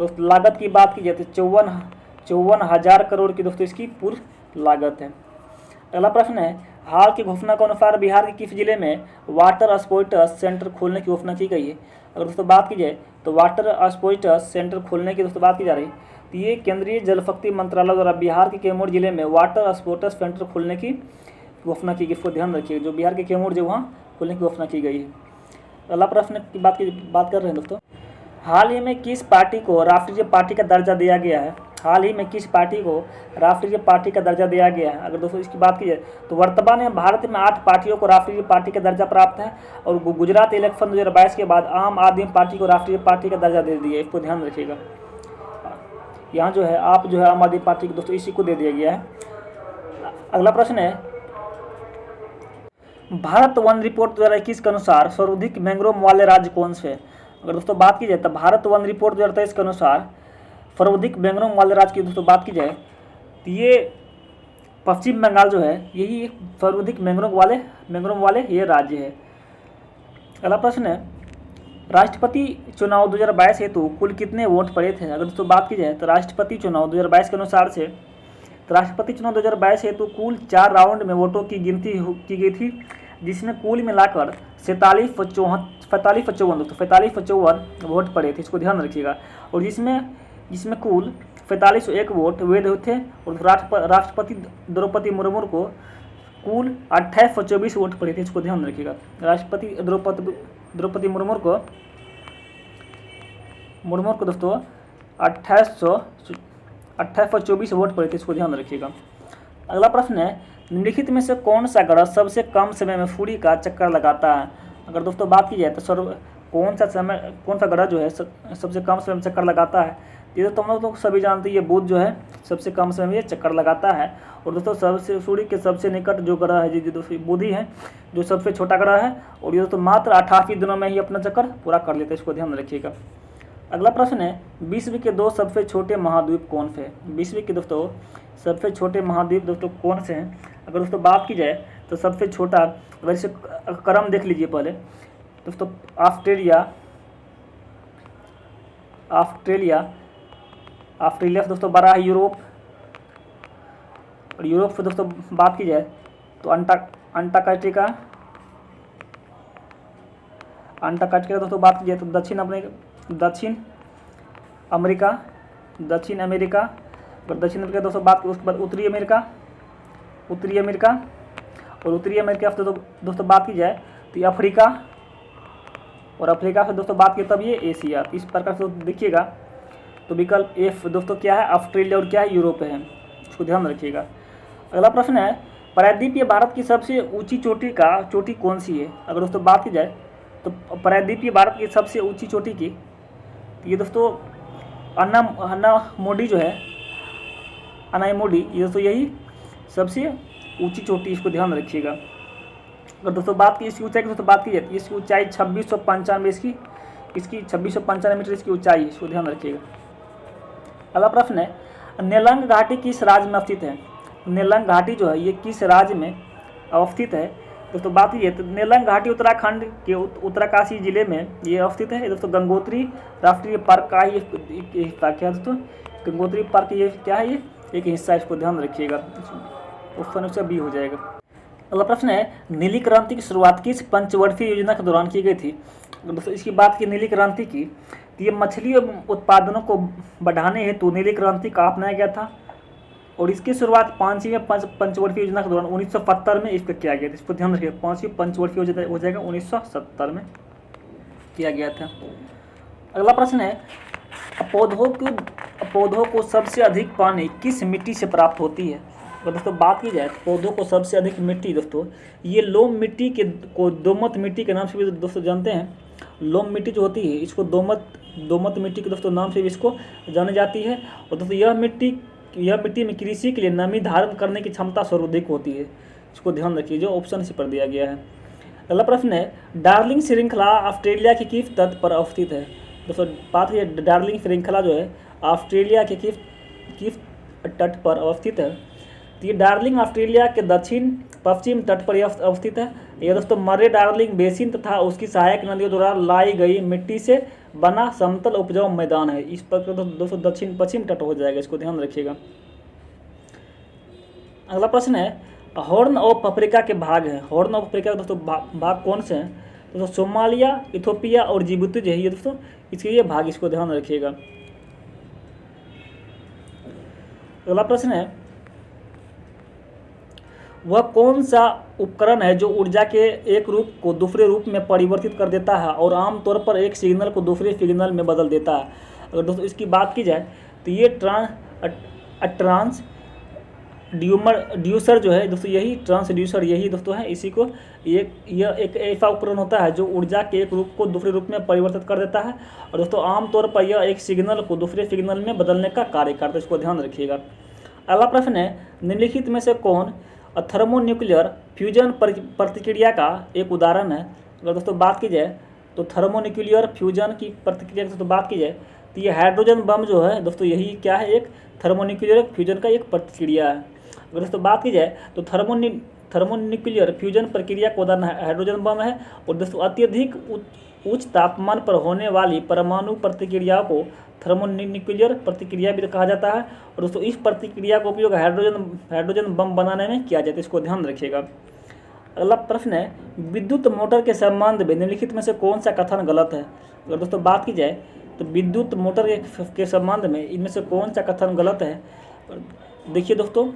और लागत की बात की जाए तो 54,000 करोड़ की दोस्तों इसकी पूर्ण लागत है। अगला प्रश्न है हाल की घोषणा के अनुसार बिहार के किस जिले में वाटर स्पोर्ट्स सेंटर खोलने की घोषणा की गई है। अगर दोस्तों बात की जाए तो वाटर स्पोर्ट्स सेंटर खोलने की दोस्तों बात की जा रही है तो ये केंद्रीय जल शक्ति मंत्रालय द्वारा बिहार के कैमूर जिले में वाटर स्पोर्ट्स सेंटर खोलने की घोषणा की गई। इसको ध्यान रखिए, जो बिहार के कैमूर जो वहाँ खोलने की घोषणा की गई है। अगला प्रश्न की बात कर रहे हैं दोस्तों हाल ही में किस पार्टी को राष्ट्रीय पार्टी का दर्जा दिया गया है। हाल ही में किस पार्टी को राष्ट्रीय पार्टी का दर्जा दिया गया है। अगर दोस्तों इसकी बात की जाए तो वर्तमान में भारत में 8 पार्टियों को राष्ट्रीय पार्टी का दर्जा प्राप्त है। और गुजरात इलेक्शन 2022 के बाद आम आदमी पार्टी को राष्ट्रीय पार्टी का दर्जा दे दिया है, इसको ध्यान रखिएगा। यहाँ जो है आप जो है आम आदमी पार्टी को दोस्तों इसी को दे दिया गया है। अगला प्रश्न है भारत वन रिपोर्ट 2021 के अनुसार सर्वाधिक मैंग्रोव वाले राज्य कौन से है। अगर दोस्तों बात की जाए तो भारत वन रिपोर्ट 2023 के अनुसार सर्वाधिक मैंग्रोव वाले राज्य की दोस्तों बात की जाए तो ये पश्चिम बंगाल जो है यही सर्वाधिक मैंग्रोव वाले ये राज्य है। अगला प्रश्न है राष्ट्रपति चुनाव 2022 हेतु कुल कितने वोट पड़े थे। अगर दोस्तों बात की जाए तो राष्ट्रपति चुनाव 2022 के अनुसार से राष्ट्रपति चुनाव 2022 हेतु कुल 4 राउंड में वोटों की गिनती की गई थी, जिसमें कुल मिलाकर 4554 वोट पड़े थे, इसको ध्यान रखिएगा। और जिसमें कुल 4501 वोट वैध थे। और राष्ट्रपति द्रौपदी मुर्मू को कुल 2824 वोट पड़े थे, इसको ध्यान रखिएगा। राष्ट्रपति द्रौपदी मुर्मू को दोस्तों 2824 वोट पड़े थे, इसको ध्यान रखिएगा। अगला प्रश्न है निम्नलिखित में से कौन सा ग्रह सबसे कम समय में सूर्य का चक्कर लगाता है। अगर दोस्तों बात की जाए तो कौन सा ग्रह जो है सबसे कम समय में चक्कर लगाता है। ये तो तुम लोग तो सभी जानते हैं, ये बुध जो है सबसे कम समय में ये चक्कर लगाता है। और दोस्तों सूर्य के सबसे निकट जो ग्रह है जो दोस्तों बुध ही है, जो सबसे छोटा ग्रह है। और ये दोस्तों मात्र 88 दिनों में ही अपना चक्कर पूरा कर लेते हैं, इसको ध्यान रखिएगा। अगला प्रश्न है विश्व के 2 सबसे छोटे महाद्वीप कौन से हैं। विश्व के दोस्तों सबसे छोटे महाद्वीप दोस्तों कौन से हैं। अगर दोस्तों बात की जाए तो सबसे छोटा, अगर इसे क्रम देख लीजिए पहले दोस्तों, ऑस्ट्रेलिया से दोस्तों बड़ा है यूरोप। और यूरोप से दोस्तों बात की जाए तो अंटार्कटिका दोस्तों बात की जाए तो दक्षिण अमेरिका। और दक्षिण अमेरिका दोस्तों बात की, उसके बाद उत्तरी अमेरिका। और उत्तरी अमेरिका से दोस्तों बात की जाए तो अफ्रीका। और अफ्रीका से दोस्तों बात की तब ये एशिया। इस प्रकार से देखिएगा तो विकल्प एफ दोस्तों क्या है ऑस्ट्रेलिया और क्या है यूरोप है, इसको ध्यान रखिएगा। अगला प्रश्न है प्रायद्वीपीय भारत की सबसे ऊंची चोटी कौन सी है। अगर दोस्तों बात की जाए तो प्रायद्वीपीय भारत की सबसे ऊंची चोटी की ये दोस्तों अनामोडी जो है, अनामोडी, ये दोस्तों यही सबसे ऊंची चोटी, इसको ध्यान रखिएगा। अगर दोस्तों बात की इसकी ऊंचाई की दोस्तों बात की जाती है, इसकी ऊंचाई 2695 इसकी 2695 मीटर इसकी ऊंचाई है, इसको ध्यान रखिएगा। अगला प्रश्न है नेलंग घाटी किस राज्य में अवस्थित है। नेलंग घाटी जो है ये किस राज्य में अवस्थित है। दोस्तों बात ये तो नेलंग घाटी उत्तराखंड के उत्तरकाशी जिले में ये अवस्थित है। दोस्तों गंगोत्री राष्ट्रीय पार्क का ये हिस्सा क्या है दोस्तों, गंगोत्री पार्क ये क्या है, ये एक हिस्सा, इसको ध्यान रखिएगा। ऑप्शन उसका बी हो जाएगा। अगला प्रश्न है, नीली क्रांति की शुरुआत किस पंचवर्षीय योजना के दौरान की गई थी। दोस्तों इसकी बात की नीली क्रांति की, तो ये मछली उत्पादनों को बढ़ाने हेतु नीली क्रांति का अपनाया गया था और इसकी शुरुआत 5वीं पंचवर्षीय योजना के दौरान 1970 में इसका किया गया था। इसको ध्यान रखिए, 5वीं पंचवर्षीय योजना हो जाएगा 1970 में किया गया था। अगला प्रश्न है, पौधों को सबसे अधिक पानी किस मिट्टी से प्राप्त होती है। तो दोस्तों बात की जाए पौधों को सबसे अधिक मिट्टी, दोस्तों ये लोम मिट्टी को दोमट मिट्टी के नाम से भी दोस्तों जानते हैं। लोम मिट्टी जो होती है इसको दोमट मिट्टी के दोस्तों नाम से भी इसको जानी जाती है। और दोस्तों यह मिट्टी में कृषि के लिए नमी धारण करने की क्षमता सर्वाधिक होती है। इसको ध्यान रखिए, जो ऑप्शन से पर दिया गया है। अगला प्रश्न है, डार्लिंग श्रृंखला ऑस्ट्रेलिया के किस तट पर अवस्थित है। दोस्तों बात की डार्लिंग श्रृंखला जो है ऑस्ट्रेलिया के किस तट पर अवस्थित है। तो ये डार्लिंग ऑस्ट्रेलिया के दक्षिण पश्चिम तट पर अवस्थित है। यह दोस्तों मर्रे डार्लिंग बेसिन तथा उसकी सहायक नदियों द्वारा लाई गई मिट्टी से बना समतल उपजाऊ मैदान है। इस पर दोस्तों दक्षिण पश्चिम तट हो जाएगा, इसको ध्यान रखिएगा। अगला प्रश्न है, हॉर्न ऑफ अफ्रीका के भाग हैं। हॉर्न ऑफ अफ्रीका के दोस्तों भाग कौन से हैं। दोस्तों सोमालिया, इथोपिया और जिबूती जो है ये दोस्तों इसके ये भाग, इसको ध्यान रखिएगा। अगला प्रश्न है, वह कौन सा उपकरण है जो ऊर्जा के एक रूप को दूसरे रूप में परिवर्तित कर देता है और आमतौर पर एक सिग्नल को दूसरे सिग्नल में बदल देता है। अगर दोस्तों इसकी बात की जाए तो ये ट्रांसड्यूसर जो है दोस्तों, यही ट्रांसड्यूसर यही दोस्तों है। इसी को यह एक ऐसा उपकरण होता है जो ऊर्जा के एक रूप को दूसरे रूप में परिवर्तित कर देता है और दोस्तों आमतौर पर यह एक सिग्नल को दूसरे सिग्नल में बदलने का कार्य करता है। इसको ध्यान रखिएगा। अगला प्रश्न है, निम्नलिखित में से कौन थर्मोन्यूक्लियर फ्यूजन प्रतिक्रिया का एक उदाहरण है। अगर दोस्तों बात की जाए तो थर्मोन्यूक्लियर फ्यूजन की प्रतिक्रिया की दोस्तों बात की जाए तो ये हाइड्रोजन बम जो है दोस्तों यही क्या है, एक थर्मोन्यूक्लियर फ्यूजन का एक प्रतिक्रिया है। अगर दोस्तों बात की जाए तो थर्मोन्यूक्लियर फ्यूजन प्रक्रिया का उदाहरण हाइड्रोजन बम है। और दोस्तों अत्यधिक उच्च तापमान पर होने वाली परमाणु प्रतिक्रिया को थर्मोन्यूक्लियर प्रतिक्रिया भी कहा जाता है। और दोस्तों इस प्रतिक्रिया का उपयोग हाइड्रोजन बम बनाने में किया जाता है, इसको ध्यान रखिएगा। अगला प्रश्न है, विद्युत मोटर के संबंध में निम्नलिखित में से कौन सा कथन गलत है। अगर दोस्तों बात की जाए तो विद्युत मोटर के संबंध में इनमें से कौन सा कथन गलत है। देखिए दोस्तों,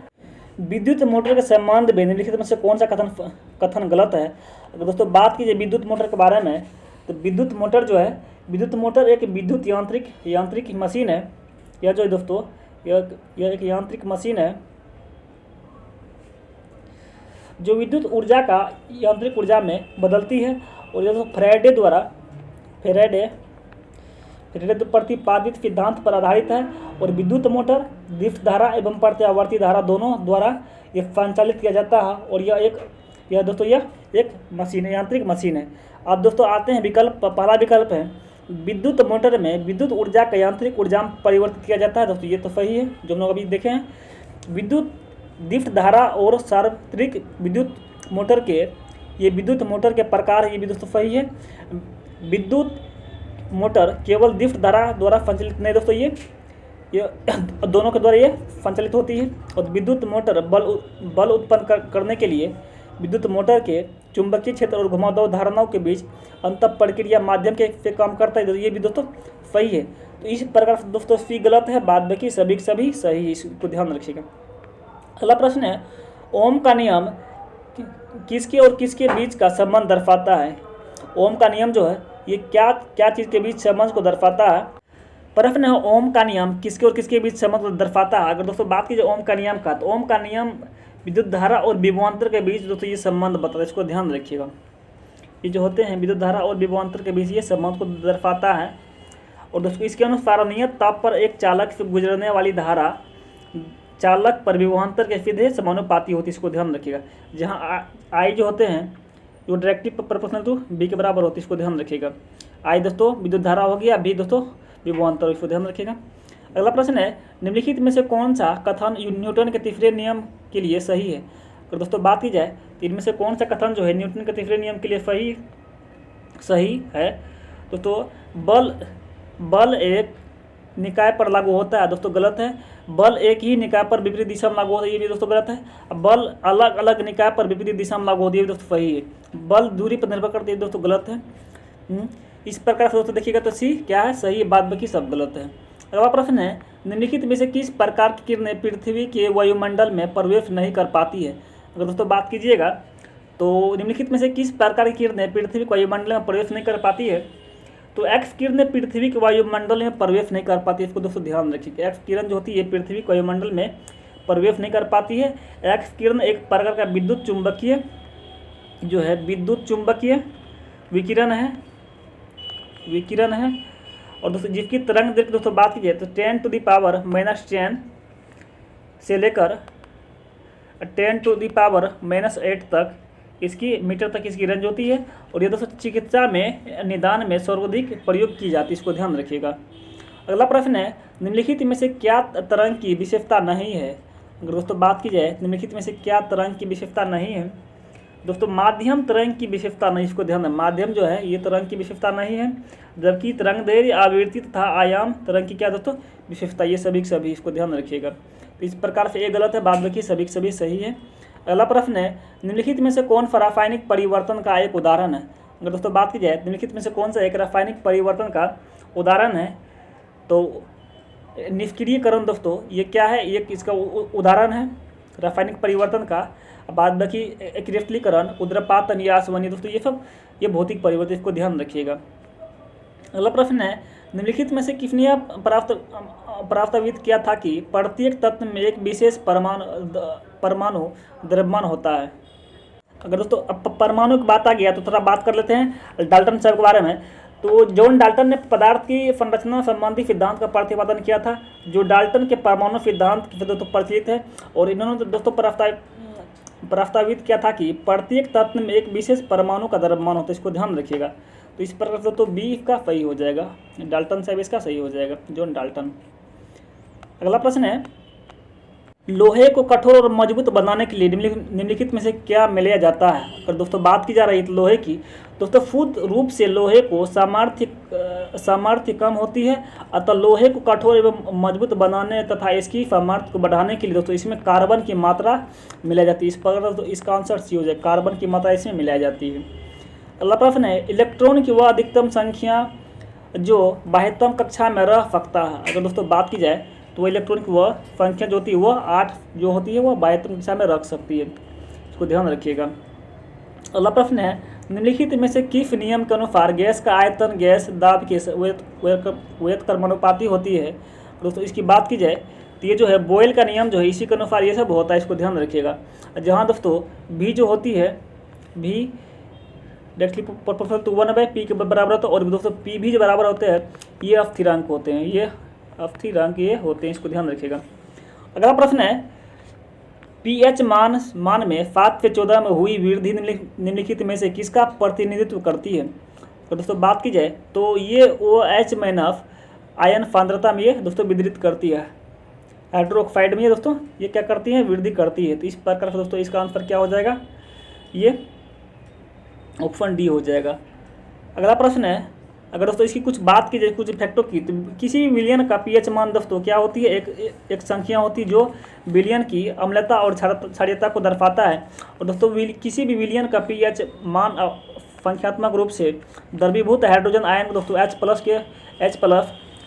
विद्युत मोटर के संबंध में निम्नलिखित में से कौन सा कथन गलत है। अगर दोस्तों बात कीजिए विद्युत मोटर के बारे में तो विद्युत मोटर जो है, विद्युत मोटर एक विद्युत यांत्रिक मशीन है। यह जो है दोस्तों यह एक यांत्रिक मशीन है जो विद्युत ऊर्जा का यांत्रिक ऊर्जा में बदलती है। और यह फेराडे प्रतिपादित सिद्धांत पर आधारित है। और विद्युत मोटर दीप्त धारा एवं प्रत्यावर्ती धारा दोनों द्वारा यह संचालित किया जाता है। और यह एक मशीन है, यांत्रिक मशीन है। अब दोस्तों आते हैं विकल्प, पहला विकल्प है विद्युत मोटर में विद्युत ऊर्जा का यांत्रिक ऊर्जा में परिवर्तित किया जाता है। दोस्तों ये तो सही है, जो हम लोग अभी देखे हैं। विद्युत दीप्त धारा और सार्वत्रिक विद्युत मोटर के प्रकार, ये भी दोस्तों सही है। विद्युत मोटर केवल दीप्त धारा द्वारा संचालित नहीं दोस्तों, ये दोनों के द्वारा ये संचालित होती है। और विद्युत मोटर बल उत्पन्न करने के लिए विद्युत मोटर के चुंबकीय क्षेत्र और घुमावदार धारणाओं के बीच अंतर प्रक्रिया माध्यम से काम करता है। ये भी दोस्तों सही है। तो इस प्रकार से दोस्तों सी गलत है, बाद बाकी सभी सही है, इसको ध्यान रखिएगा। अगला प्रश्न है, ओम का नियम किसके और किसके बीच का संबंध दर्शाता है। ओम का नियम जो है ये क्या चीज़ के बीच संबंध को दर्शाता है। प्रश्न है, ओम का नियम किसके और किसके बीच संबंध को दर्शाता है। अगर दोस्तों बात कीजिए ओम का नियम का, तो ओम का नियम विद्युत धारा और विभवांतर के बीच दोस्तों ये संबंध बताता है, इसको ध्यान रखिएगा। ये जो होते हैं विद्युत धारा और विभवांतर के बीच ये संबंध को दर्शाता है। और दोस्तों इसके अनुसार नियत ताप पर एक चालक से गुजरने वाली धारा चालक पर विभवांतर के सीधे समानुपाती होती है, इसको ध्यान रखिएगा। जहाँ आई जो होते हैं जो डायरेक्टिव प्रोपोर्शनल टू बी के बराबर होती है, इसको ध्यान रखिएगा। आई दोस्तों विद्युत धारा हो गया, बी दोस्तों विभवांतर, इसको ध्यान रखिएगा। अगला प्रश्न है, निम्नलिखित में से कौन सा कथन न्यूटन के तीसरे नियम के लिए सही है। अगर दोस्तों बात की जाए तो इनमें से कौन सा कथन जो है न्यूटन के तीसरे नियम के लिए सही है? दोस्तों बल एक निकाय पर लागू होता है, दोस्तों गलत है। बल एक ही निकाय पर विपरीत दिशा में लागू होता है, ये भी दोस्तों गलत है। बल अलग अलग निकाय पर विपरीत दिशा में लागू होती है, दोस्तों सही है। बल दूरी पर निर्भर करती है, दोस्तों गलत है। इस प्रकार से दोस्तों देखिएगा तो सी क्या है? सही है, बाद बाकी सब गलत है। अगला प्रश्न है, निम्नलिखित में से किस प्रकार की किरणें पृथ्वी के वायुमंडल में प्रवेश नहीं कर पाती है? अगर दोस्तों बात कीजिएगा तो निम्नलिखित में से किस प्रकार की किरणें पृथ्वी के वायुमंडल में प्रवेश नहीं कर पाती है? तो एक्स किरणें पृथ्वी के वायुमंडल में प्रवेश नहीं कर पाती है, इसको दोस्तों ध्यान रखिए। एक्स किरण जो होती है पृथ्वी के वायुमंडल में प्रवेश नहीं कर पाती है। एक्स किरण एक प्रकार का विद्युत चुंबकीय जो है विद्युत चुंबकीय विकिरण है। और दोस्तों जिसकी तरंग दैर्घ्य दोस्तों बात कीजिए तो 10⁻⁻10 से लेकर 10⁻⁻8 तक इसकी मीटर तक इसकी रेंज होती है। और ये दोस्तों चिकित्सा में निदान में सर्वाधिक प्रयोग की जाती है, इसको ध्यान रखिएगा। अगला प्रश्न है, निम्नलिखित में से क्या तरंग की विशेषता नहीं है? अगर दोस्तों बात की जाए निम्नलिखित में से क्या तरंग की विशेषता नहीं है? दोस्तों माध्यम तरंग की विशेषता नहीं, इसको ध्यान दें। माध्यम जो है ये तरंग की विशेषता नहीं है, जबकि तरंग दैर्घ्य, आवृत्ति तथा आयाम तरंग की क्या दोस्तों विशेषता, ये सभी सभी, इसको ध्यान रखिएगा। तो इस प्रकार से ये गलत है, बाद बाकी सभी सभी सही है। अगला प्रश्न है, निम्नलिखित में से कौन रासायनिक परिवर्तन का एक उदाहरण है? अगर दोस्तों बात की जाए निम्नलिखित में से कौन सा एक रासायनिक परिवर्तन का उदाहरण है? तो निष्क्रियकरण दोस्तों ये क्या है? ये इसका उदाहरण है रासायनिक परिवर्तन का। बाद बाकी क्रिस्टलीकरण, उद्रपात, नियासवनी दोस्तों ये भौतिक परिवर्तन, इसको ध्यान रखिएगा। अगला प्रश्न है, निम्नलिखित में से किसने यह प्रस्तावित किया था कि प्रत्येक तत्व में एक विशेष परमाणु द्रव्यमान होता है? अगर दोस्तों अब परमाणु की बात आ गया तो थोड़ा बात कर लेते हैं डाल्टन साहब के बारे में। तो जॉन डाल्टन ने पदार्थ की संरचना संबंधी सिद्धांत का प्रतिपादन किया था, जो डाल्टन के परमाणु सिद्धांत के दोस्तों प्रचलित है। और इन्होंने दोस्तों प्रस्तावित किया था कि प्रत्येक तत्व में एक विशेष परमाणु का द्रव्यमान होता है, इसको ध्यान रखिएगा। तो इस प्रकार से तो बी का सही हो जाएगा, डाल्टन साहब इसका सही हो जाएगा, जॉन डाल्टन। अगला प्रश्न है, लोहे को कठोर और मजबूत बनाने के लिए निम्नलिखित में से क्या मिलाया जाता है? अगर दोस्तों बात की जा रही है तो लोहे की, दोस्तों शुद्ध रूप से लोहे को सामर्थ्य कम होती है, अतः लोहे को कठोर एवं मजबूत बनाने तथा इसकी सामर्थ्य को बढ़ाने के लिए दोस्तों इसमें कार्बन की मात्रा मिलाई जाती है। इस पर तो इसका आंसर सी हो जाए, कार्बन की मात्रा इसमें मिलाई जाती है। अगला प्रश्न है, इलेक्ट्रॉन की वह अधिकतम संख्या जो बाह्यतम कक्षा में रह सकता है? अगर दोस्तों बात की जाए तो इलेक्ट्रॉन की वह संख्या जो होती है वह 8 जो होती है वह बाह्यतम कक्षा में रख सकती है, इसको ध्यान रखिएगा। अगला प्रश्न है, निम्नलिखित में से किस नियम के अनुसार गैस का आयतन गैस दाब के व्यक्त कर्मानुपाती होती है? दोस्तों इसकी बात की जाए तो ये जो है बोयल का नियम जो है इसी के अनुसार ये सब होता है, इसको ध्यान रखिएगा। जहाँ दोस्तों भी जो होती है भी डायरेक्टली प्रोपोर्शनल टू 1/p के बराबर होता है, और दोस्तों पी भी जो बराबर होते हैं ये स्थिरांक होते हैं, ये स्थिरांक ये होते हैं, इसको ध्यान रखिएगा। अगला प्रश्न है, pH मान में 7 से 14 में हुई वृद्धि निम्नलिखित में से किसका प्रतिनिधित्व करती है? तो दोस्तों बात की जाए तो ये OH माइनस आयन सांद्रता में ये दोस्तों वृद्धि करती है, हाइड्रोक्साइड में ये दोस्तों ये क्या करती है? वृद्धि करती है। तो इस प्रकार से दोस्तों इसका आंसर क्या हो जाएगा? ये ऑप्शन डी हो जाएगा। अगला प्रश्न है, अगर दोस्तों इसकी कुछ बात की जाए कुछ इफेक्टों की, तो किसी भी विलयन का pH मान दोस्तों क्या होती है? एक संख्या होती है जो विलयन की अम्लता और क्षारीयता को दर्शाता है। और दोस्तों किसी भी विलयन का pH मान संख्यात्मक रूप से द्रवीभूत हाइड्रोजन आयन को दोस्तों H+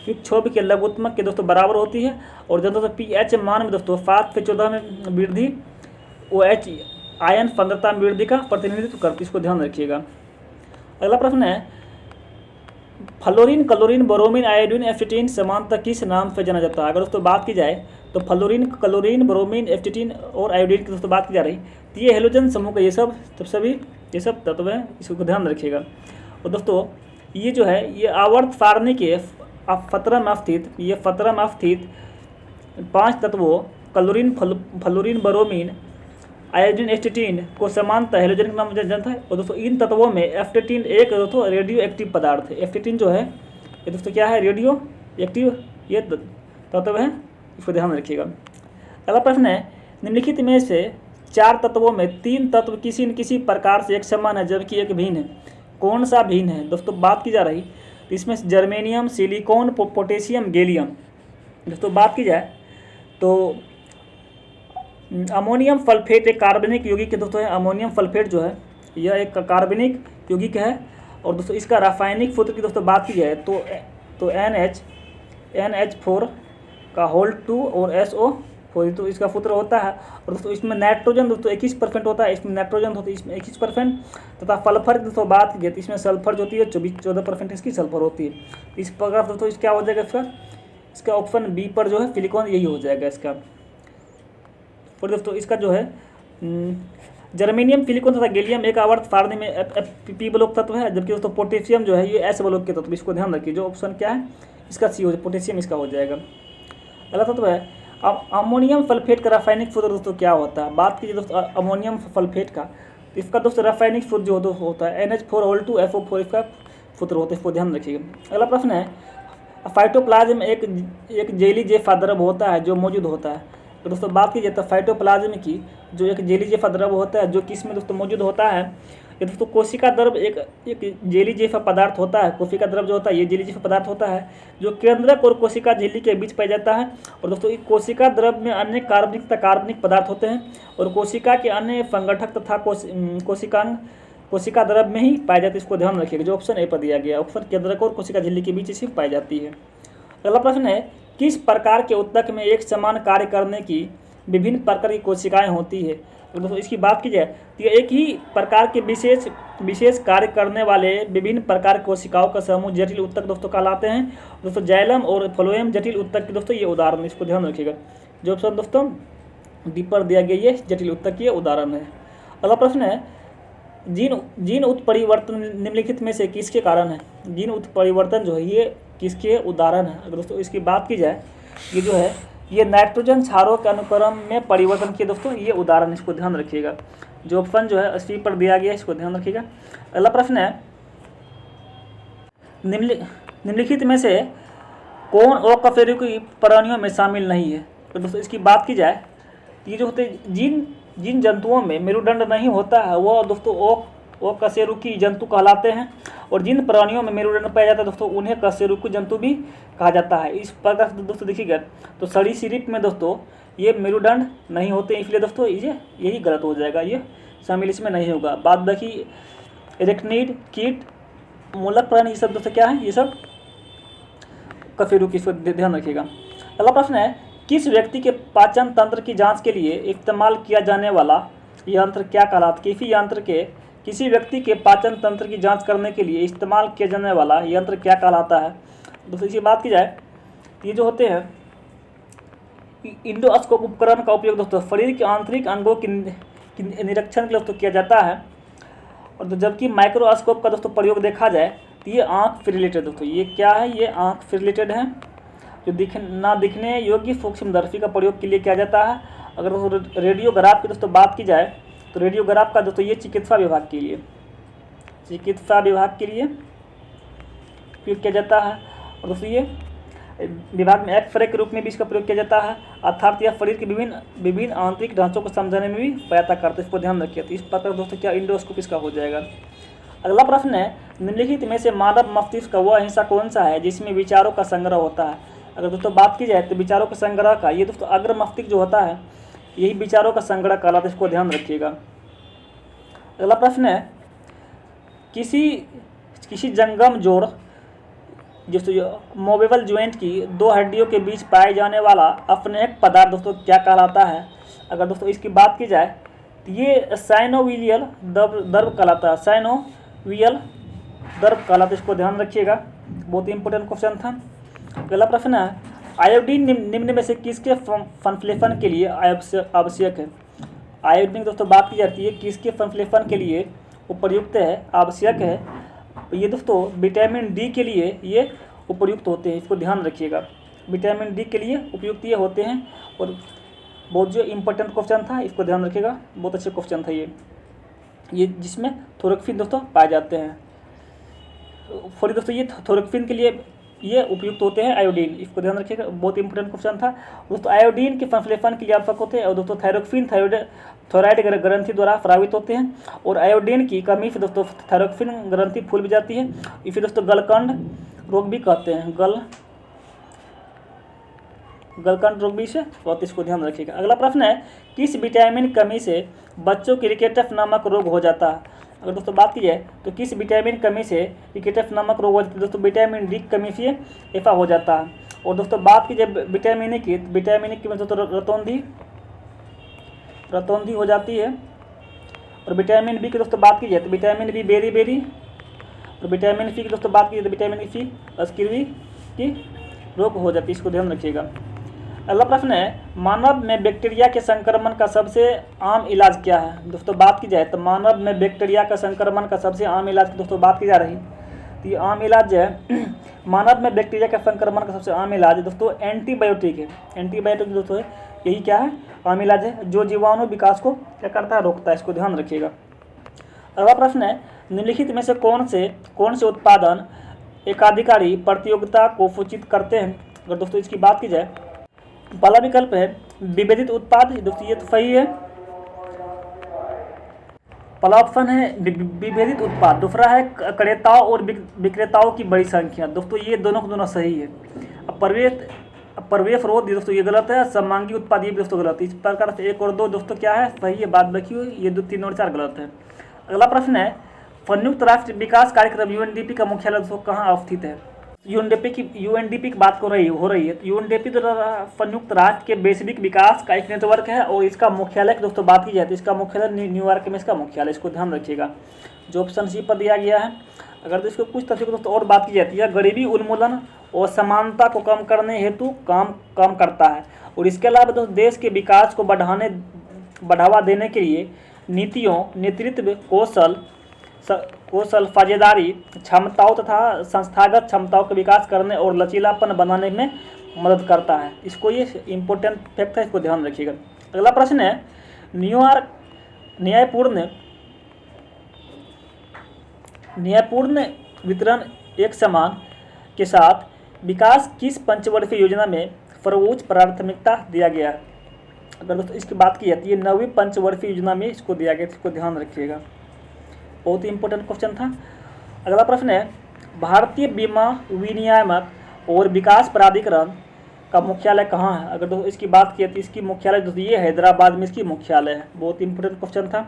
क्षोभ के लघुत्तमक के दोस्तों बराबर होती है। और जब दोस्तों pH मान में दोस्तों 7 से 14 में वृद्धि OH आयन सांद्रता में वृद्धि का प्रतिनिधित्व करती है, इसको ध्यान रखिएगा। अगला प्रश्न है, फ्लोरीन, क्लोरीन, ब्रोमीन, आयोडीन, एसिटीन समानतः किस नाम से जाना जाता है? अगर दोस्तों बात की जाए तो फ्लोरीन, क्लोरीन, ब्रोमीन, एसिटीन और आयोडीन की दोस्तों बात की जा रही तो ये हेलोजन समूह का ये सब तत्व हैं, इसको ध्यान रखिएगा। और दोस्तों ये जो है ये आवर्त सारणी के 17 में स्थित 5 तत्वों क्लोरीन, फ्लोरीन, ब्रोमीन, आयोडीन, एसिटीन को समानतः हेलोजन के नाम से जानता है। और दोस्तों इन तत्वों में एसिटीन एक दोस्तों रेडियो एक्टिव पदार्थ है। एसिटीन जो है ये दोस्तों क्या है? रेडियो एक्टिव ये तत्व है, इसको ध्यान रखिएगा। अगला प्रश्न है, निम्नलिखित में से 4 तत्वों में 3 तत्व किसी न किसी प्रकार से एक समान है जबकि एक भिन्न है। कौन सा भिन्न है दोस्तों बात की जा रही, तो इसमें जर्मेनियम, सिलिकॉन, पोटेशियम, गैलियम। दोस्तों बात की जाए तो अमोनियम सल्फेट एक कार्बनिक यौगिक के दोस्तों है। अमोनियम सल्फेट जो है यह एक कार्बनिक यौगिक है। और दोस्तों इसका रासायनिक सूत्र की दोस्तों बात की जाए तो NH4 का होल 2 और SO4 तो इसका सूत्र होता है। और दोस्तों इसमें नाइट्रोजन दोस्तों 21% होता है, इसमें नाइट्रोजन होती है इसमें 21%। तथा सल्फर की दोस्तों बात की जाए तो इसमें सल्फर जो होती है 14% इसकी सल्फर होती है। इस प्रकार दोस्तों इस क्या हो जाएगा इसका ऑप्शन बी पर जो है सिलिकॉन यही हो जाएगा इसका। और दोस्तों इसका जो है जर्मेनियम, सिलिकॉन तथा गैलियम एक आवर्त सारणी में P ब्लॉक तत्व है, जबकि दोस्तों पोटेशियम जो है ये S ब्लॉक के तत्व। इसको ध्यान रखिए, जो ऑप्शन क्या है इसका सी हो जाए, पोटेशियम इसका हो जाएगा। अगला तत्व है अब अमोनियम सल्फेट का रासायनिक सूत्र दोस्तों क्या होता है। बात कीजिए दोस्तों अमोनियम सल्फेट का, तो इसका दोस्तों रासायनिक सूत्र जो होता है NH4 इसका सूत्र होता है, इसको ध्यान रखिएगा। अगला प्रश्न है फाइटोप्लाज्म में एक जेली जैसा द्रव होता है जो मौजूद होता है। तो दोस्तों बात कीजिए तो फाइटोप्लाज्म की जो एक जेली जैसा द्रव होता है जो किस में दोस्तों मौजूद होता है, ये दोस्तों कोशिका द्रव एक जेली जैसा पदार्थ होता है। कोशिका द्रव जो होता है ये जेली जैसा पदार्थ होता है जो केंद्रक और कोशिका झिल्ली के बीच पाया जाता है। और दोस्तों इस कोशिका द्रव में अन्य कार्बनिक पदार्थ होते हैं और कोशिका के अन्य संगठक तथा कोशिका द्रव में ही पाए जाते हैं। इसको ध्यान रखिएगा, जो ऑप्शन ए पर दिया गया ऑप्शन केंद्रक और कोशिका झिल्ली के बीच इसी पाई जाती है। अगला प्रश्न है किस प्रकार के ऊतक में एक समान कार्य करने की विभिन्न प्रकार की कोशिकाएं होती है। तो दोस्तों इसकी बात की जाए तो ये एक ही प्रकार के विशेष कार्य करने वाले विभिन्न प्रकार की कोशिकाओं का समूह जटिल ऊतक दोस्तों कहलाते हैं। दोस्तों जाइलम और फ्लोएम जटिल ऊतक के दोस्तों ये उदाहरण, इसको ध्यान रखिएगा, जो ऑप्शन दोस्तों डी पर दिया गया ये जटिल ऊतक ये उदाहरण है। अगला प्रश्न है जीन उत्परिवर्तन निम्नलिखित में से किसके कारण है। जीन उत्परिवर्तन जो है ये किसके उदाहरण है। अगर दोस्तों इसकी बात की जाए ये जो है ये नाइट्रोजन क्षारों के अनुक्रम में परिवर्तन के दोस्तों ये उदाहरण, इसको ध्यान रखिएगा, जो ऑप्शन जो है 80 पर दिया गया, इसको ध्यान रखिएगा। अगला प्रश्न है निम्नलिखित में से कौन अकशेरुकी प्राणियों में शामिल नहीं है। तो दोस्तों इसकी बात की जाए ये जो होते जिन जंतुओं में मेरुदंड नहीं होता है वो दोस्तों अकशेरुकी जंतु कहलाते हैं। और जिन प्राणियों में मेरुदंड पाया जाता है दोस्तों उन्हें कशेरुकी जंतु भी कहा जाता है। इस प्रकार से दोस्तों देखिएगा तो सरीसृप में दोस्तों ये मेरुदंड नहीं होते, इसलिए दोस्तों यही गलत हो जाएगा, ये शामिल इसमें नहीं होगा। बाद बाकी एरेक्निड, कीट, मूलक प्राणी ये सब दोस्तों क्या है, ये सब कशेरुकी, इसको ध्यान रखिएगा। अगला प्रश्न है किस व्यक्ति के पाचन तंत्र की जाँच के लिए इस्तेमाल किया जाने वाला यंत्र क्या कहलाता है। किसी व्यक्ति के पाचन तंत्र की जांच करने के लिए इस्तेमाल किया जाने वाला यंत्र क्या कहलाता है। दोस्तों इसी बात की जाए ये जो होते हैं इंडोस्कोप उपकरण का उपयोग दोस्तों शरीर के आंतरिक अंगों की निरीक्षण के लिए दोस्तों किया जाता है। और तो जबकि माइक्रोस्कोप का दोस्तों प्रयोग देखा जाए तो ये आँख से रिलेटेड दोस्तों, ये क्या है, ये आँख से रिलेटेड है, जो दिखने योग्य सूक्ष्मदर्शी का प्रयोग के लिए किया जाता है। अगर दोस्तों रेडियोग्राफ की दोस्तों बात की जाए तो रेडियोग्राफ का दोस्तों ये चिकित्सा विभाग के लिए प्रयोग किया जाता है। और दोस्तों ये विभाग में एक्सरे के रूप में भी इसका प्रयोग किया जाता है, अर्थात यह शरीर के विभिन्न आंतरिक ढांचों को समझने में भी सहायता करता है, इसको ध्यान रखिए। तो इस प्रकार दोस्तों क्या इंडोस्कोप इसका हो जाएगा। अगला प्रश्न है निम्नलिखित में से मानव मस्तिष्क का वह हिस्सा कौन सा है जिसमें विचारों का संग्रह होता है। अगर दोस्तों बात की जाए तो विचारों के संग्रह का ये दोस्तों अग्र मस्तिष्क जो होता है यही विचारों का संग्रह कहलाता है, इसको ध्यान रखिएगा। अगला प्रश्न है किसी जंगम जोड़ दोस्तों मूवेबल जॉइंट की दो हड्डियों के बीच पाए जाने वाला अपनेक पदार्थ दोस्तों क्या कहलाता है। अगर दोस्तों इसकी बात की जाए तो ये साइनोवियल द्रव कहलाता है, साइनोवियल द्रव कहलाता है, इसको ध्यान रखिएगा, बहुत ही इंपॉर्टेंट क्वेश्चन था। अगला प्रश्न है आयोडीन निम्न में से किसके संश्लेषण के लिए आवश्यक है। आयोडीन दोस्तों बात की जाती है किसके संश्लेषण के लिए उपयुक्त है, आवश्यक है। ये दोस्तों विटामिन डी के लिए ये उपयुक्त होते हैं, इसको ध्यान रखिएगा, विटामिन डी के लिए उपयुक्त ये होते हैं। और बहुत जो इम्पोर्टेंट क्वेश्चन था इसको ध्यान रखिएगा, बहुत अच्छे क्वेश्चन था ये जिसमें थोरक्सिन दोस्तों पाए जाते हैं। सॉरी दोस्तों ये थोरक्सिन के लिए ये उपयुक्त होते हैं आयोडीन, इसको ध्यान रखिएगा, बहुत इंपॉर्टेंट क्वेश्चन था दोस्तों। आयोडीन के संश्लेषण के लिए आवश्यक होते हैं और दोस्तों थायरोक्सिन थायराइड ग्रंथि द्वारा प्रभावित होते हैं और आयोडीन की कमी से दोस्तों थायरोक्सिन ग्रंथि फूल भी जाती है, इसे दोस्तों गलकंड रोग भी कहते हैं, गलकंड रोग भी इसे बहुत, इसको ध्यान रखिएगा। अगला प्रश्न है, किस विटामिन कमी से बच्चों की रिकेटस नामक रोग हो जाता है? अगर दोस्तों बात की जाए तो किस विटामिन कमी से रिकेटस नामक रोग हो जाता है? दोस्तों विटामिन डी कमी से ऐसा हो जाता है। और दोस्तों बात की जाए विटामिन ए की, विटामिन ए की दोस्तों रतौंधी हो जाती है। और विटामिन बी की दोस्तों बात की जाए तो विटामिन बी बेरी और विटामिन सी की दोस्तों बात की जाए तो विटामिन सी स्किर्वी की रोग हो जाती है, इसको ध्यान रखिएगा। अगला प्रश्न है, मानव में बैक्टीरिया के संक्रमण का सबसे आम इलाज क्या है? दोस्तों बात की जाए तो मानव में बैक्टीरिया का संक्रमण का सबसे आम इलाज की दोस्तों बात की जा रही, तो ये आम इलाज जो है मानव में बैक्टीरिया के संक्रमण का सबसे आम इलाज दोस्तों एंटीबायोटिक है। एंटीबायोटिक दोस्तों यही क्या है, आम इलाज है जो जीवाणु विकास को क्या करता है, रोकता है, इसको ध्यान रखिएगा। अगला प्रश्न है, निम्नलिखित में से कौन से उत्पादन एकाधिकारी प्रतियोगिता को सूचित करते हैं? अगर दोस्तों इसकी बात की जाए, पहला विकल्प है विभेदित उत्पाद, दोस्तों ये तो सही है, पहला ऑप्शन है विभेदित उत्पाद। दूसरा है क्रेताओं और विक्रेताओं की बड़ी संख्या, दोस्तों ये दोनों सही है। अब प्रवेश रोध दोस्तों ये गलत है, समांगी उत्पाद ये भी दोस्तों गलत है। इस प्रकार से 1 और 2 दोस्तों क्या है, सही है, बाद बाकी हुई ये 2, 3 और 4 गलत है। अगला प्रश्न है, संयुक्त राष्ट्र विकास कार्यक्रम यूएनडीपी का मुख्यालय दोस्तों कहाँ अवस्थित है? यूएनडीपी की बात हो रही है। तो यूएनडीपी द्वारा संयुक्त राष्ट्र के वैश्विक विकास का एक नेटवर्क है और इसका मुख्यालय दोस्तों बात की जाए तो इसका मुख्यालय न्यूयॉर्क में इसका मुख्यालय, इसको ध्यान रखिएगा, जो ऑप्शन सी पर दिया गया है। अगर तो इसको कुछ तथ्यों दोस्तों और बात की जाती है, गरीबी उन्मूलन और समानता को कम करने हेतु काम करता है और इसके अलावा दोस्तों देश के विकास को बढ़ावा देने के लिए नीतियों, नेतृत्व, कौशल, साझेदारी क्षमताओं तथा संस्थागत क्षमताओं का विकास करने और लचीलापन बनाने में मदद करता है, इसको ये इम्पोर्टेंट फैक्ट है, इसको ध्यान रखिएगा। अगला प्रश्न है, न्यायपूर्ण वितरण एक समान के साथ विकास किस पंचवर्षीय योजना में सर्वोच्च प्राथमिकता दिया गया? अगर दोस्तों इसकी बात की जाती है 9वीं पंचवर्षीय योजना में इसको दिया गया, इसको ध्यान रखिएगा, बहुत ही इंपॉर्टेंट क्वेश्चन था। अगला प्रश्न है, भारतीय बीमा विनियामक और विकास प्राधिकरण का मुख्यालय कहाँ है? अगर दोस्तों इसकी बात की तो इसकी मुख्यालय दोस्तों ये हैदराबाद में इसकी मुख्यालय है, बहुत इंपॉर्टेंट क्वेश्चन था।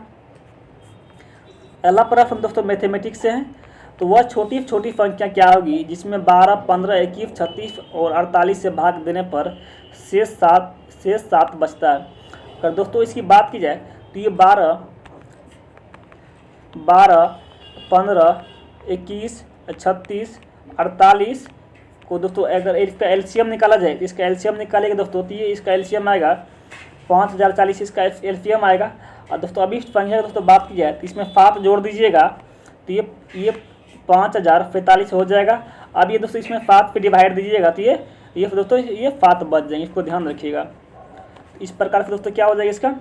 अगला प्रश्न दोस्तों मैथमेटिक्स से है, तो वह छोटी संख्या क्या होगी जिसमें 12, 15, 21, 36 और 48 से भाग देने पर शेष 7 बचता है? अगर दोस्तों इसकी बात की जाए तो ये 12, 15, 21, 36, 48 को दोस्तों अगर इसका एलसीएम निकाला जाए तो इसका एलसीएम निकालेगा दोस्तों तो ये इसका एलसीएम आएगा 5040, इसका एलसीएम आएगा। और दोस्तों अभी संख्या की दोस्तों बात की जाए तो इसमें 7 जोड़ दीजिएगा तो ये 5045 हो जाएगा। अब ये दोस्तों इसमें 7 पे डिवाइड दीजिएगा तो ये दोस्तों ये 7 बच जाएंगे, इसको ध्यान रखिएगा। इस प्रकार से दोस्तों क्या हो जाएगा, इसका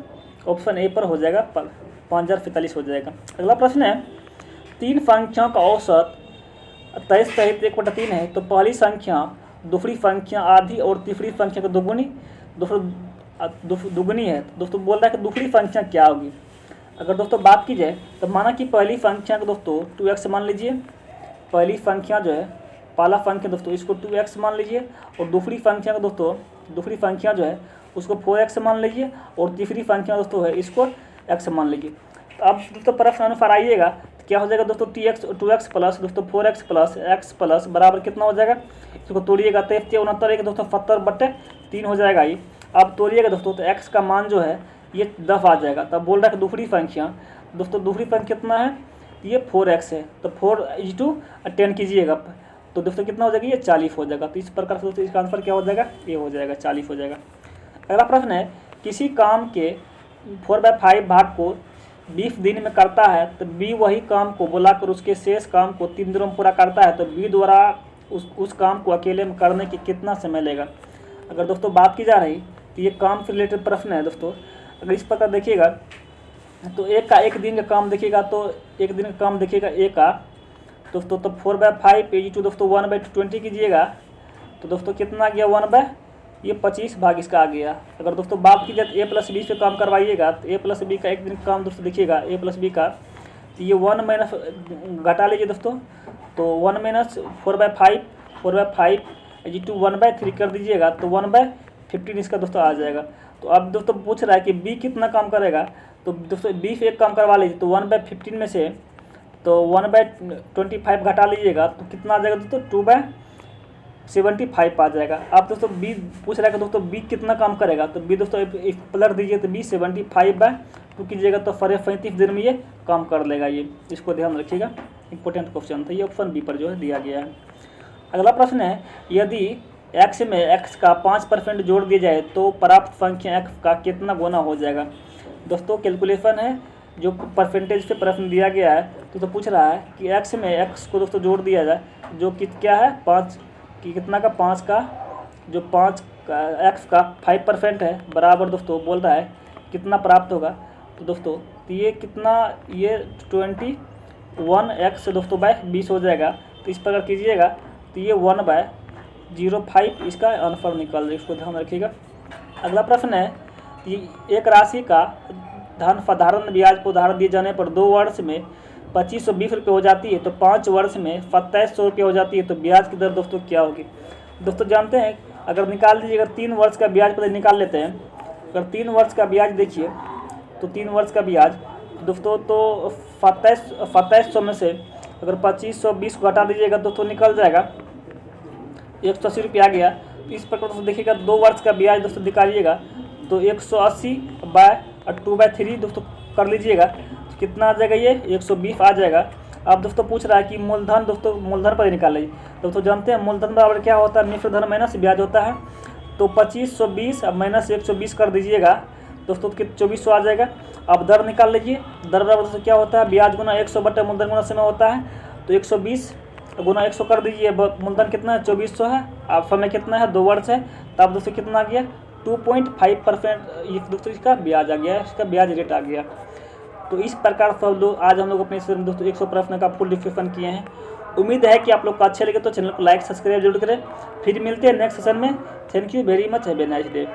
ऑप्शन ए पर हो जाएगा, 5045 हो जाएगा। अगला प्रश्न है, 3 संख्याओं का औसत 23 सहित 1/3 है, तो पहली संख्या दूसरी संख्या आधी और तीसरी संख्या को दुगुनी है। दोस्तों बोल रहा है कि दूसरी संख्या क्या होगी? अगर दोस्तों बात की जाए तो माना कि पहली संख्या को दोस्तों 2x मान लीजिए, पहली संख्या जो है पहला संख्या दोस्तों इसको 2x मान लीजिए और दूसरी संख्या को दोस्तों दूसरी संख्या जो है उसको 4x मान लीजिए और तीसरी संख्या दोस्तों है इसको x मान लीजिए। तो अब दोस्तों प्रश्न अनुसार आइएगा तो क्या हो जाएगा दोस्तों 2x प्लस दोस्तों 4x प्लस x प्लस बराबर कितना हो जाएगा, इसको तोड़िएगा तो 69 दोस्तों 70/3 हो जाएगा। ये अब तोड़िएगा दोस्तों तो x का मान जो है ये 10 आ जाएगा। तब बोल रहा है कि दूसरी संख्या दोस्तों दूसरी संख्या कितना है, ये 4x है, तो 4 10 कीजिएगा तो दोस्तों कितना हो जाएगा, ये 40 हो जाएगा। तो इस प्रकार से दोस्तों इसका आंसर क्या हो जाएगा, ये हो जाएगा 40 हो जाएगा। अगला प्रश्न है, किसी काम के 4/5 भाग को 20 दिन में करता है तो बी वही काम को बुलाकर उसके शेष काम को 3 दिनों में पूरा करता है, तो बी द्वारा उस काम को अकेले में करने की कितना समय लेगा? अगर दोस्तों बात की जा रही तो ये काम से रिलेटेड प्रश्न है दोस्तों। अगर इस प्रकार देखिएगा तो एक दिन का काम देखिएगा तो एक दिन का काम देखिएगा ए का दोस्तों तो 4/5 इज टू दोस्तों 1/20 कीजिएगा तो दोस्तों कितना आ गया 1/25 भाग इसका आ गया। अगर दोस्तों बात की जाए a प्लस बी से काम करवाइएगा तो a प्लस बी का एक दिन काम दोस्तों देखिएगा a प्लस बी का, तो ये 1 माइनस घटा लीजिए दोस्तों, तो 1 माइनस 4/5 इज टू 1/3 कर दीजिएगा तो 1/15 इसका दोस्तों आ जाएगा। तो अब दोस्तों पूछ रहा है कि b कितना काम करेगा, तो दोस्तों b से एक काम करवा लीजिए, तो 1/15 में से तो 1/25 घटा लीजिएगा तो कितना आ जाएगा दोस्तों 2/75 आ जाएगा। अब दोस्तों b पूछ रहा है कि दोस्तों b कितना काम करेगा, तो b दोस्तों पलट दीजिए तो b 75/2 कीजिएगा तो 35 दिन में ये काम कर लेगा। ये इसको ध्यान रखिएगा, इंपॉर्टेंट क्वेश्चन था ये, ऑप्शन बी पर जो है दिया गया है। अगला प्रश्न है, यदि x में x का 5% जोड़ दिया जाए तो प्राप्त संख्या x का कितना गुना हो जाएगा। दोस्तों कैलकुलेशन है, जो परसेंटेज से प्रश्न दिया गया है तो पूछ रहा है कि x में x को दोस्तों जोड़ दिया जाए जो कि क्या है 5 कि कितना का 5 का जो 5 का x का 5% है बराबर दोस्तों बोल रहा है कितना प्राप्त होगा। तो दोस्तों तो ये कितना, ये 21x दोस्तों बाय 20 हो जाएगा। तो इस प्रकार कीजिएगा तो ये 1/05 इसका आंसर निकल जाए, इसको ध्यान रखिएगा। अगला प्रश्न है कि एक राशि का धन साधारण ब्याज को उधार दिए जाने पर 2 वर्ष में 2520 रुपये हो जाती है तो 5 वर्ष में 2700 रुपये हो जाती है, तो ब्याज की दर दोस्तों क्या होगी। दोस्तों जानते हैं अगर निकाल दीजिए, अगर 3 वर्ष का ब्याज पहले निकाल लेते हैं, अगर 3 वर्ष का ब्याज देखिए तो 3 वर्ष का ब्याज दोस्तों तो 2700 में से अगर 2520 को घटा दीजिएगा दोस्तों निकल जाएगा 180 रुपये आ गया। तो इस प्रकार दोस्तों देखिएगा 2 वर्ष का ब्याज दोस्तों निकालिएगा तो 180/2/3 दोस्तों कर लीजिएगा तो कितना आ जाएगा, ये 120 आ जाएगा। अब दोस्तों पूछ रहा है कि मूलधन, दोस्तों मूलधन पर निकाल लीजिए। दोस्तों जानते हैं मूलधन बराबर क्या होता है, मिश्र धन माइनस ब्याज होता है। तो 2520 अब माइनस 120 कर दीजिएगा दोस्तों तो 2400 आ जाएगा। अब दर निकाल लीजिए, दर बराबर दोस्तों क्या होता है, ब्याज गुना 100 बटे मूलधन गुना समय होता है। तो 120 गुना 100 कर दीजिए, मूलधन कितना है 2400 है, अब समय कितना है 2 वर्ष है। तो अब दोस्तों कितना आ गया 2.5% दोस्तों इसका ब्याज आ गया, इसका ब्याज रेट आ गया। तो इस प्रकार से आज हम लोग अपने में दोस्तों 100 प्रश्न का फुल डिस्कशन किए हैं। उम्मीद है कि आप लोग को अच्छे लगे तो चैनल को लाइक सब्सक्राइब जरूर करें। फिर मिलते हैं नेक्स्ट सेशन में। Thank you very much, have a nice day.